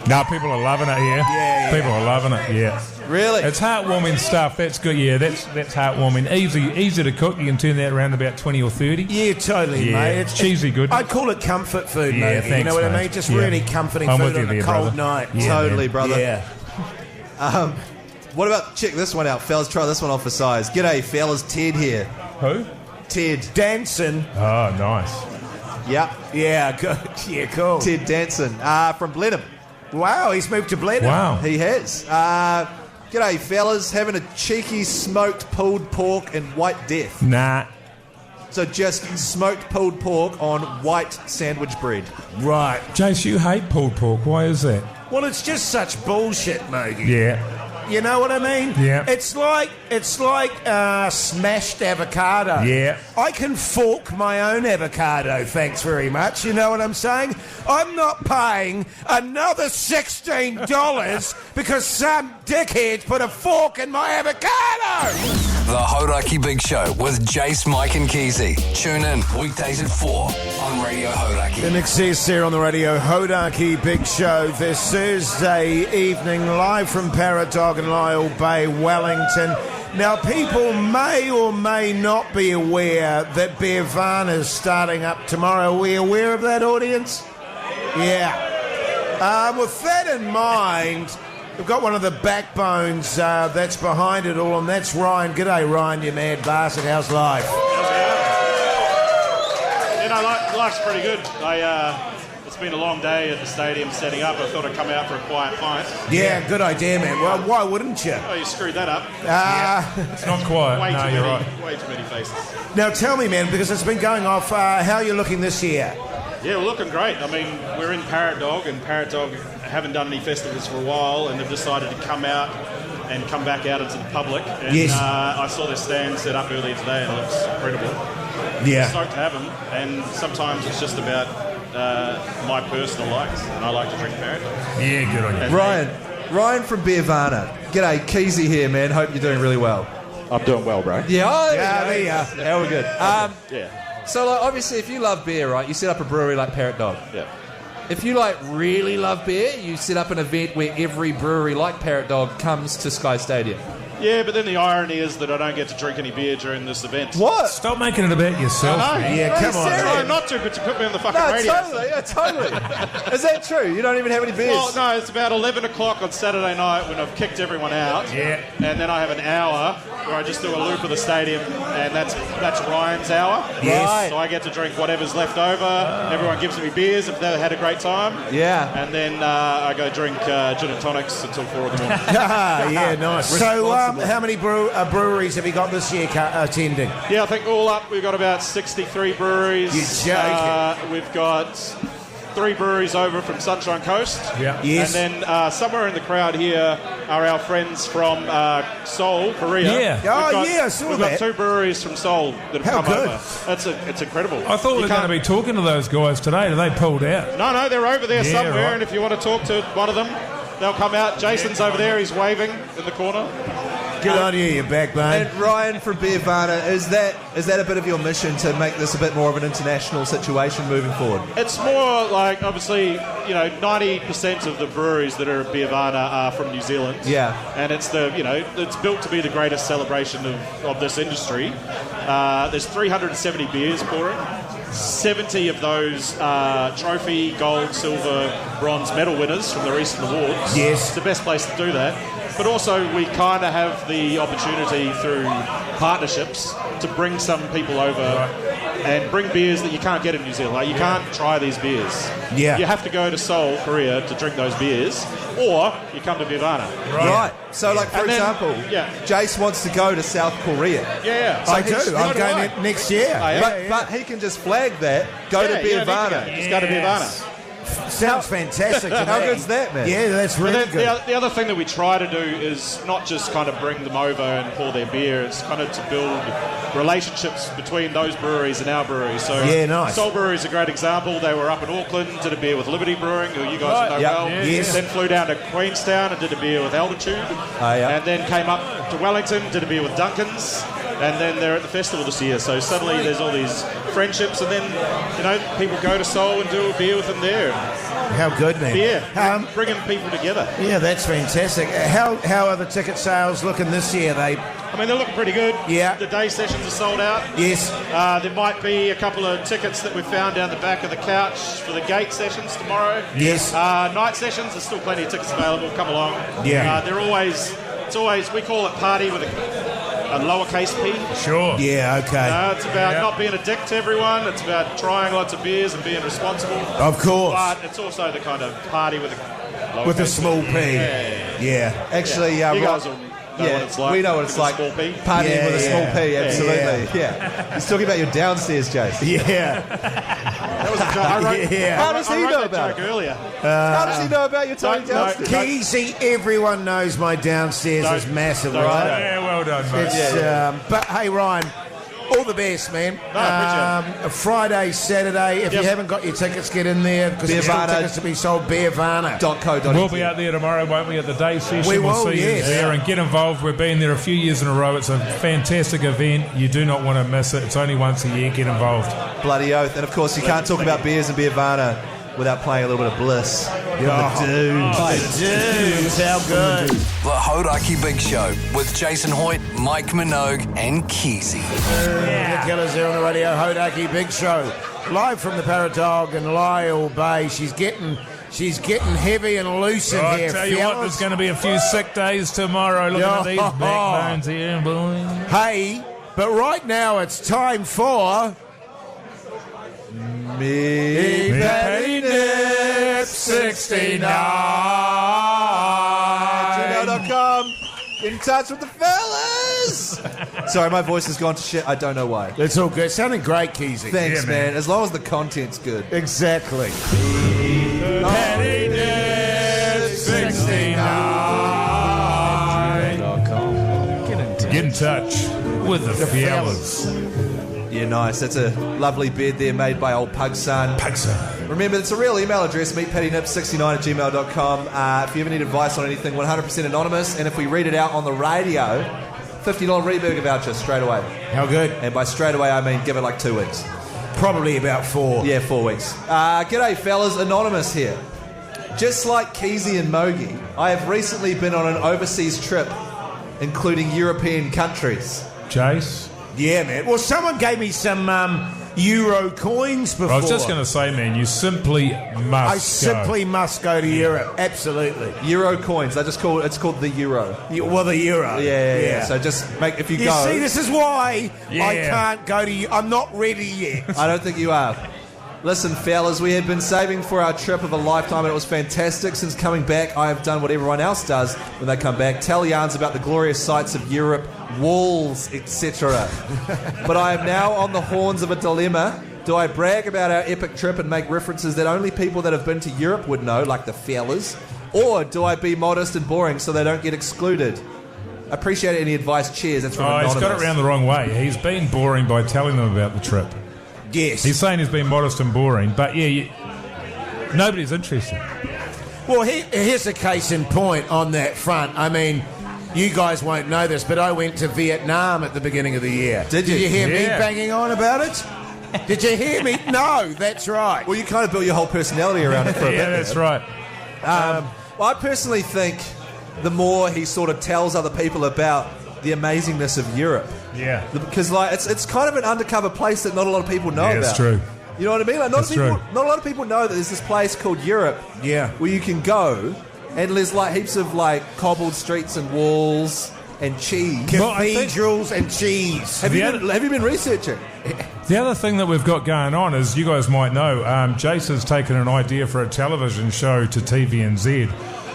Speaker 5: No, people are loving it here.
Speaker 3: Yeah.
Speaker 5: People are loving it, yeah.
Speaker 4: Really?
Speaker 5: It's heartwarming stuff. That's good, yeah. That's heartwarming. Easy to cook. You can turn that around about 20 or 30.
Speaker 3: Yeah, totally,
Speaker 5: Yeah,
Speaker 3: mate.
Speaker 5: it's cheesy good.
Speaker 3: I'd call it comfort food,
Speaker 5: Yeah,
Speaker 3: mate.
Speaker 5: thanks,
Speaker 3: You know what I
Speaker 5: mate.
Speaker 3: mean? Just
Speaker 5: Yeah.
Speaker 3: really comforting
Speaker 5: I'm
Speaker 3: food
Speaker 5: with you
Speaker 3: on a
Speaker 5: there,
Speaker 3: cold
Speaker 5: brother.
Speaker 3: night.
Speaker 5: Yeah,
Speaker 4: Totally,
Speaker 5: man.
Speaker 4: brother.
Speaker 3: Yeah.
Speaker 4: What about, check this one out, fellas. Try this one on for size. G'day, fellas. Ted here.
Speaker 5: Who?
Speaker 4: Ted.
Speaker 3: Danson.
Speaker 5: Oh, nice.
Speaker 4: Yep.
Speaker 3: Yeah, good. Yeah, cool.
Speaker 4: Ted Danson. From Blenheim.
Speaker 3: Wow, he's moved to Blenheim.
Speaker 5: Wow.
Speaker 4: He has. G'day, fellas. Having a cheeky smoked pulled pork and white death.
Speaker 5: Nah.
Speaker 4: So just smoked pulled pork on white sandwich bread.
Speaker 3: Right.
Speaker 5: Jace, you hate pulled pork. Why is that?
Speaker 3: Well, it's just such bullshit, Mogi.
Speaker 5: Yeah.
Speaker 3: You know what I mean?
Speaker 5: Yeah.
Speaker 3: It's like smashed avocado.
Speaker 5: Yeah.
Speaker 3: I can fork my own avocado, thanks very much. You know what I'm saying? I'm not paying another $16 because some dickhead put a fork in my avocado.
Speaker 2: The Hauraki Big Show with Jace, Mike and Keyzie. Tune in weekdays at 4 on Radio Hauraki.
Speaker 3: In excess here on the Radio Hauraki Big Show this Thursday evening, live from Parrotdog and Lyall Bay, Wellington. Now, people may or may not be aware that Beervana is starting up tomorrow. Are we aware of that, audience? Yeah. With that in mind, we've got one of the backbones that's behind it all, and that's Ryan. G'day, Ryan, you mad bastard. How's life?
Speaker 9: Life's pretty good. It's been a long day at the stadium setting up. I thought I'd come out for a quiet pint.
Speaker 3: Yeah, good idea, man. Well, why wouldn't you?
Speaker 9: Oh, you screwed that up.
Speaker 5: It's not quiet.
Speaker 9: Way
Speaker 5: No,
Speaker 9: too
Speaker 5: you're
Speaker 9: many,
Speaker 5: right.
Speaker 9: way too many faces.
Speaker 3: Now, tell me, man, because it's been going off, how are you looking this year?
Speaker 9: Yeah, we're looking great. I mean, we're in Parrotdog, and Parrotdog haven't done any festivals for a while, and they've decided to come out and come back out into the public. And
Speaker 3: Yes.
Speaker 9: I saw their stand set up earlier today, and it looks incredible.
Speaker 3: Yeah.
Speaker 9: Stoked to have them, and sometimes it's just about my personal likes, and I like to drink Parrotdog.
Speaker 5: Yeah, good on you.
Speaker 4: Ryan from Beervana. G'day, Keyzie here, man. Hope you're doing really well.
Speaker 9: I'm doing well, bro.
Speaker 4: Yeah,
Speaker 3: there you are.
Speaker 4: How we good?
Speaker 9: Yeah.
Speaker 4: So, like, obviously, if you love beer, right, you set up a brewery like Parrotdog.
Speaker 9: Yeah.
Speaker 4: If you, like, really love beer, you set up an event where every brewery like Parrotdog comes to Sky Stadium.
Speaker 9: Yeah, but then the irony is that I don't get to drink any beer during this event.
Speaker 4: What?
Speaker 5: Stop making it about yourself,
Speaker 9: I know.
Speaker 5: man.
Speaker 3: Yeah, come on.
Speaker 9: No, not to, but to put me on the fucking
Speaker 4: No,
Speaker 9: radio.
Speaker 4: totally. Is that true? You don't even have any beers?
Speaker 9: Well, no, it's about 11 o'clock on Saturday night when I've kicked everyone out.
Speaker 5: Yeah.
Speaker 9: And then I have an hour where I just do a loop of the stadium, and that's Ryan's hour.
Speaker 3: Yes.
Speaker 4: Right.
Speaker 9: So I get to drink whatever's left over. Everyone gives me beers if they've had a great time.
Speaker 4: Yeah.
Speaker 9: And then I go drink gin and tonics until 4 in the morning.
Speaker 3: Yeah, nice. So, how many breweries have you got this year attending?
Speaker 9: Yeah, I think all up we've got about 63 breweries.
Speaker 3: You're joking.
Speaker 9: We've got 3 breweries over from Sunshine Coast.
Speaker 5: Yeah.
Speaker 3: Yes.
Speaker 9: And then somewhere in the crowd here are our friends from Seoul, Korea.
Speaker 5: Yeah.
Speaker 3: I saw
Speaker 9: We've
Speaker 3: that.
Speaker 9: got 2 breweries from Seoul that have
Speaker 3: How
Speaker 9: come
Speaker 3: good.
Speaker 9: over. It's incredible.
Speaker 5: I thought we were going to be talking to those guys today. They pulled out.
Speaker 9: No, they're over there
Speaker 5: Yeah,
Speaker 9: somewhere,
Speaker 5: right.
Speaker 9: and if you want to talk to one of them, they'll come out. Jason's over there. He's waving in the corner.
Speaker 3: Good on you, you backbone.
Speaker 4: And Ryan from Beervana, is that a bit of your mission to make this a bit more of an international situation moving forward?
Speaker 9: It's more like, obviously, 90% of the breweries that are at Beervana are from New Zealand.
Speaker 4: Yeah.
Speaker 9: And it's it's built to be the greatest celebration of this industry. There's 370 beers pouring. 70 of those are trophy, gold, silver, bronze medal winners from the recent awards.
Speaker 3: Yes.
Speaker 9: It's the best place to do that. But also we kind of have the opportunity through partnerships to bring some people over and bring beers that you can't get in New Zealand. Like, you can't try these beers.
Speaker 3: Yeah.
Speaker 9: You have to go to Seoul, Korea to drink those beers, or you come to Beervana.
Speaker 4: Right. So, like, for
Speaker 9: And then-
Speaker 4: example,
Speaker 9: yeah.
Speaker 4: Jace wants to go to South Korea.
Speaker 9: Yeah.
Speaker 3: I
Speaker 9: So
Speaker 3: do. I'm going in next year.
Speaker 9: Oh, yeah?
Speaker 4: But he can just flag that, go to Beervana.
Speaker 9: Just go to Beervana.
Speaker 3: Sounds fantastic to me.
Speaker 4: How good's that, man?
Speaker 3: Yeah, that's really
Speaker 9: But
Speaker 3: good.
Speaker 9: the other thing that we try to do is not just kind of bring them over and pour their beer. It's kind of to build relationships between those breweries and our breweries. So
Speaker 3: Yeah, nice.
Speaker 9: Soul Brewery is a great example. They were up in Auckland, did a beer with Liberty Brewing, who you guys know
Speaker 4: Yep.
Speaker 9: well.
Speaker 3: Yes.
Speaker 9: Then flew down to Queenstown and did a beer with Altitude.
Speaker 4: Yeah.
Speaker 9: And then came up to Wellington, did a beer with Duncan's. And then they're at the festival this year. So suddenly there's all these friendships, and then, people go to Seoul and do a beer with them there.
Speaker 3: How good, man.
Speaker 9: Yeah, bringing people together.
Speaker 3: Yeah, that's fantastic. How are the ticket sales looking this year?
Speaker 9: I mean, they're looking pretty good.
Speaker 3: Yeah.
Speaker 9: The day sessions are sold out.
Speaker 3: Yes.
Speaker 9: There might be a couple of tickets that we found down the back of the couch for the gate sessions tomorrow.
Speaker 3: Yes.
Speaker 9: Night sessions, there's still plenty of tickets available. Come along.
Speaker 3: Yeah.
Speaker 9: It's always, we call it party with a lowercase p.
Speaker 5: Sure.
Speaker 3: Yeah, okay.
Speaker 9: It's about not being a dick to everyone. It's about trying lots of beers and being responsible.
Speaker 3: Of course.
Speaker 9: But it's also the kind of party with a lowercase
Speaker 3: With a small P.
Speaker 9: Yeah.
Speaker 3: Yeah.
Speaker 4: Actually,
Speaker 9: you guys all know what it's like.
Speaker 4: We know what it's like. Partying with a small P, absolutely. Yeah. He's talking about your downstairs, Jason.
Speaker 3: Yeah.
Speaker 9: That was a joke.
Speaker 4: How does he know about it?
Speaker 9: Earlier.
Speaker 4: How does he know about your tiny downstairs?
Speaker 3: Keyzie, everyone knows my downstairs is massive, right?
Speaker 5: Yeah, well done, mate.
Speaker 3: But hey, Ryan, all the best, man. Friday, Saturday. If you haven't got your tickets, get in there because there's still tickets to be sold. Beervana.co.uk.
Speaker 5: We'll be out there tomorrow, won't we, at the day session?
Speaker 3: We will,
Speaker 5: see you there and get involved. We've been there a few years in a row. It's a fantastic event. You do not want to miss it. It's only once a year. Get involved.
Speaker 4: Bloody oath. And of course, you can't talk about beers and Beervana without playing a little bit of Bliss.
Speaker 3: The dudes. How good.
Speaker 2: The Hauraki Big Show with Jason Hoyte, Mike Minogue, and Keyzie.
Speaker 3: The Killers here on the Radio Hauraki Big Show. Live from the Parrotdog in Lyall Bay. She's getting heavy and loose in here.
Speaker 5: I tell you what, there's going to be a few sick days tomorrow. Looking at these backbones here, boy.
Speaker 3: Hey, but right now it's time for...
Speaker 4: Me
Speaker 3: Petty Nip 69.
Speaker 4: gmail.com. Get in touch with the fellas. Sorry, my voice has gone to shit. I don't know why.
Speaker 3: It's all good. Sounding great, Keyzie.
Speaker 4: Thanks, man. As long as the content's good.
Speaker 3: Exactly.
Speaker 5: Petty Nip 69. Get in touch with the fellas.
Speaker 4: Yeah, nice. That's a lovely bed there made by old Pugson. Remember, it's a real email address, meetpettynip69@gmail.com. If you ever need advice on anything, 100% anonymous. And if we read it out on the radio, $50 Reburger voucher straight away.
Speaker 3: How good?
Speaker 4: And by straight away, I mean give it like 2 weeks.
Speaker 3: Probably about 4.
Speaker 4: Yeah, 4 weeks. G'day, fellas. Anonymous here. Just like Keyzie and Mogi, I have recently been on an overseas trip, including European countries.
Speaker 5: Jace?
Speaker 3: Yeah, man. Well, someone gave me some euro coins before.
Speaker 5: I was just going to say, man, you simply must
Speaker 3: go to Europe. Absolutely.
Speaker 4: Euro coins. It's called the euro.
Speaker 3: Well, the euro.
Speaker 4: Yeah. So just if you go.
Speaker 3: You see, this is why I can't go to. I'm not ready yet.
Speaker 4: I don't think you are. Listen, fellas, we have been saving for our trip of a lifetime, and it was fantastic. Since coming back, I have done what everyone else does when they come back, tell yarns about the glorious sights of Europe, walls, etc. But I am now on the horns of a dilemma. Do I brag about our epic trip and make references that only people that have been to Europe would know, like the fellas? Or do I be modest and boring so they don't get excluded? Appreciate any advice. Cheers. That's from Anonymous.
Speaker 5: He's got it around the wrong way. He's been boring by telling them about the trip.
Speaker 3: Yes.
Speaker 5: He's saying he's been modest and boring, but nobody's interested.
Speaker 3: Well, here's a case in point on that front. I mean, you guys won't know this, but I went to Vietnam at the beginning of the year.
Speaker 4: Did you?
Speaker 3: Did you hear me banging on about it? Did you hear me? No, that's right.
Speaker 4: Well, you kind of built your whole personality around it for a bit.
Speaker 5: Yeah, that's right.
Speaker 4: Well, I personally think the more he sort of tells other people about the amazingness of Europe.
Speaker 5: Yeah.
Speaker 4: Because it's kind of an undercover place that not a lot of people know about.
Speaker 5: Yeah, it's true.
Speaker 4: You know what I mean? Like, not a lot of people know that there's this place called Europe.
Speaker 3: Yeah.
Speaker 4: Where you can go, and there's like heaps of like cobbled streets and walls and cheese.
Speaker 3: Cathedrals and cheese.
Speaker 4: Have you been researching?
Speaker 5: The other thing that we've got going on is, you guys might know, Jason's taken an idea for a television show to TVNZ.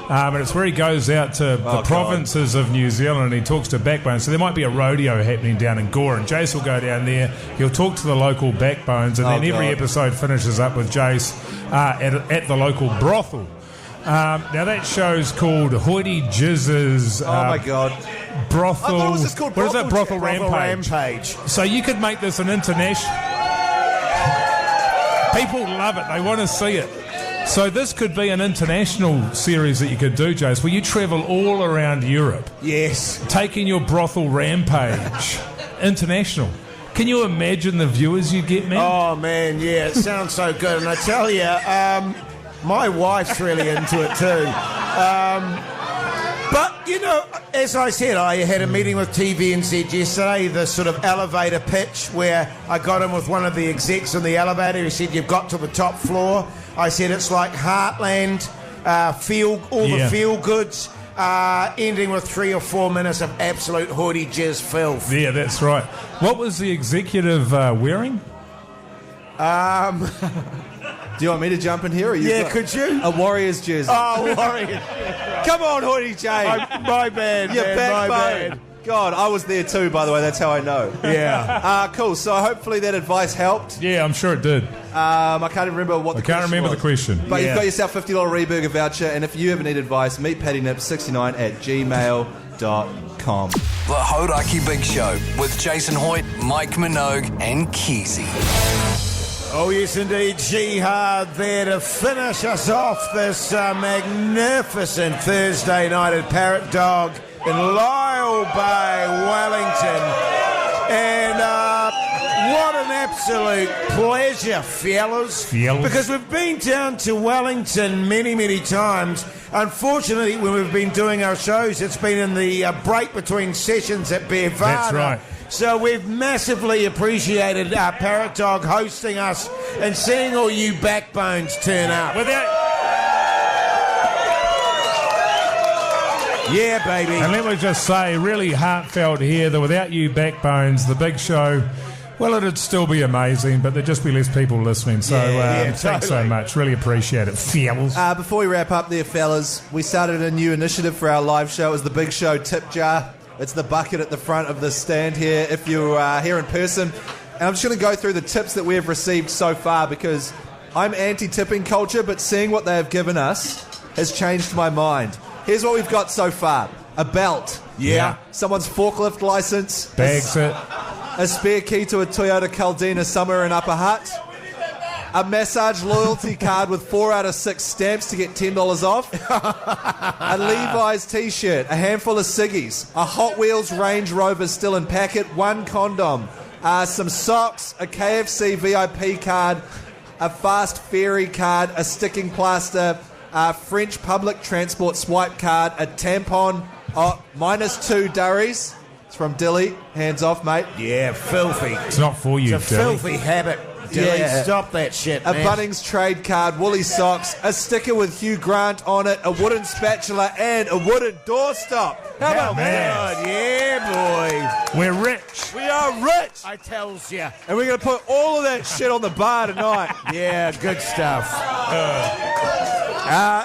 Speaker 5: And it's where he goes out to the provinces of New Zealand and he talks to backbones. So there might be a rodeo happening down in Gore, and Jace will go down there. He'll talk to the local backbones, and then every episode finishes up with Jace at the local brothel. Now that show's called Hoity Jizz's.
Speaker 4: My God.
Speaker 5: Brothel.
Speaker 4: I thought it was just called
Speaker 5: What is that? Brothel
Speaker 3: Rampage.
Speaker 5: So you could make this an international. People love it. They want to see it. So this could be an international series that you could do, Jace, where you travel all around Europe.
Speaker 3: Yes. Taking
Speaker 5: your brothel rampage. International. Can you imagine the viewers you get, man?
Speaker 3: Oh, man, yeah. It sounds so good. And I tell you, my wife's really into it too. But, you know, as I said, I had a meeting with TVNZ yesterday, the sort of elevator pitch where I got in with one of the execs in the elevator. He said, you've got to the top floor. I said, it's like Heartland, the feel goods, ending with 3 or 4 minutes of absolute hoity jizz filth.
Speaker 5: Yeah, that's right. What was the executive wearing?
Speaker 4: Do you want me to jump in here? Or
Speaker 3: could you?
Speaker 4: A Warriors jersey.
Speaker 3: Oh, Warriors.
Speaker 4: Come on, Hoyte J.
Speaker 3: My bad,
Speaker 4: Your
Speaker 3: man, my
Speaker 4: backbone.
Speaker 3: bad.
Speaker 4: God, I was there too, by the way. That's how I know.
Speaker 3: Yeah.
Speaker 4: Cool. So hopefully that advice helped.
Speaker 5: Yeah, I'm sure it did.
Speaker 4: I can't remember what the question was.
Speaker 5: I can't remember the question.
Speaker 4: But you've got yourself $50 Reburger voucher, and if you ever need advice, meet pattynip69@gmail.com.
Speaker 2: The Hauraki Big Show with Jason Hoyte, Mike Minogue, and Keyzie.
Speaker 3: Oh, yes, indeed. Jihad there to finish us off this magnificent Thursday night at Parrotdog in Lyall Bay, Wellington. And what an absolute pleasure, fellas. Because we've been down to Wellington many, many times. Unfortunately, when we've been doing our shows, it's been in the break between sessions at Beervana.
Speaker 5: That's right.
Speaker 3: So we've massively appreciated Parrotdog hosting us and seeing all you backbones turn up. Yeah, baby.
Speaker 5: And let me just say, really heartfelt here that without you backbones, the big show, well, it'd still be amazing, but there'd just be less people listening. So thanks so much. Really appreciate it, fellas.
Speaker 4: Before we wrap up there, fellas, we started a new initiative for our live show. It was the Big Show Tip Jar. It's the bucket at the front of the stand here if you're here in person. And I'm just going to go through the tips that we have received so far because I'm anti-tipping culture, but seeing what they have given us has changed my mind. Here's what we've got so far. A belt.
Speaker 5: Yeah.
Speaker 4: Someone's forklift license.
Speaker 5: Bags it.
Speaker 4: A spare key to a Toyota Caldina somewhere in Upper Hutt. A massage loyalty card with 4 out of 6 stamps to get $10 off. A Levi's t-shirt, a handful of ciggies, a Hot Wheels Range Rover still in packet, 1 condom, some socks, a KFC VIP card, a fast ferry card, a sticking plaster, a French public transport swipe card, a tampon, -2 durries. It's from Dilly. Hands off, mate.
Speaker 3: Yeah, filthy.
Speaker 5: It's not for you,
Speaker 3: It's a
Speaker 5: Dilly.
Speaker 3: filthy habit. Dilly, stop that shit, man.
Speaker 4: A Bunnings trade card, woolly socks, a sticker with Hugh Grant on it, a wooden spatula, and a wooden doorstop. How about that?
Speaker 3: Yeah, boy.
Speaker 5: We're rich.
Speaker 4: We are rich.
Speaker 3: I tells ya.
Speaker 4: And we're going to put all of that shit on the bar tonight.
Speaker 3: Yeah, good stuff.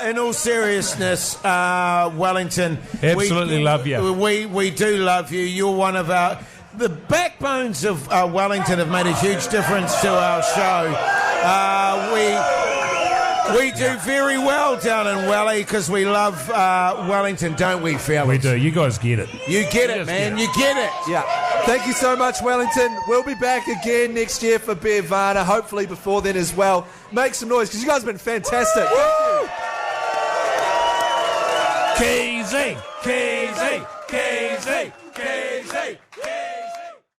Speaker 3: In all seriousness, Wellington,
Speaker 5: Absolutely love you.
Speaker 3: We do love you. You're one of the backbones of Wellington have made a huge difference to our show. We do very well down in Welly because we love Wellington, don't we, fellas?
Speaker 5: We do. You guys get it.
Speaker 3: You get it, man. You get it.
Speaker 4: Yeah. Thank you so much, Wellington. We'll be back again next year for Beervana, hopefully before then as well. Make some noise because you guys have been fantastic.
Speaker 3: Keyzie, Keyzie, Keyzie, Keyzie.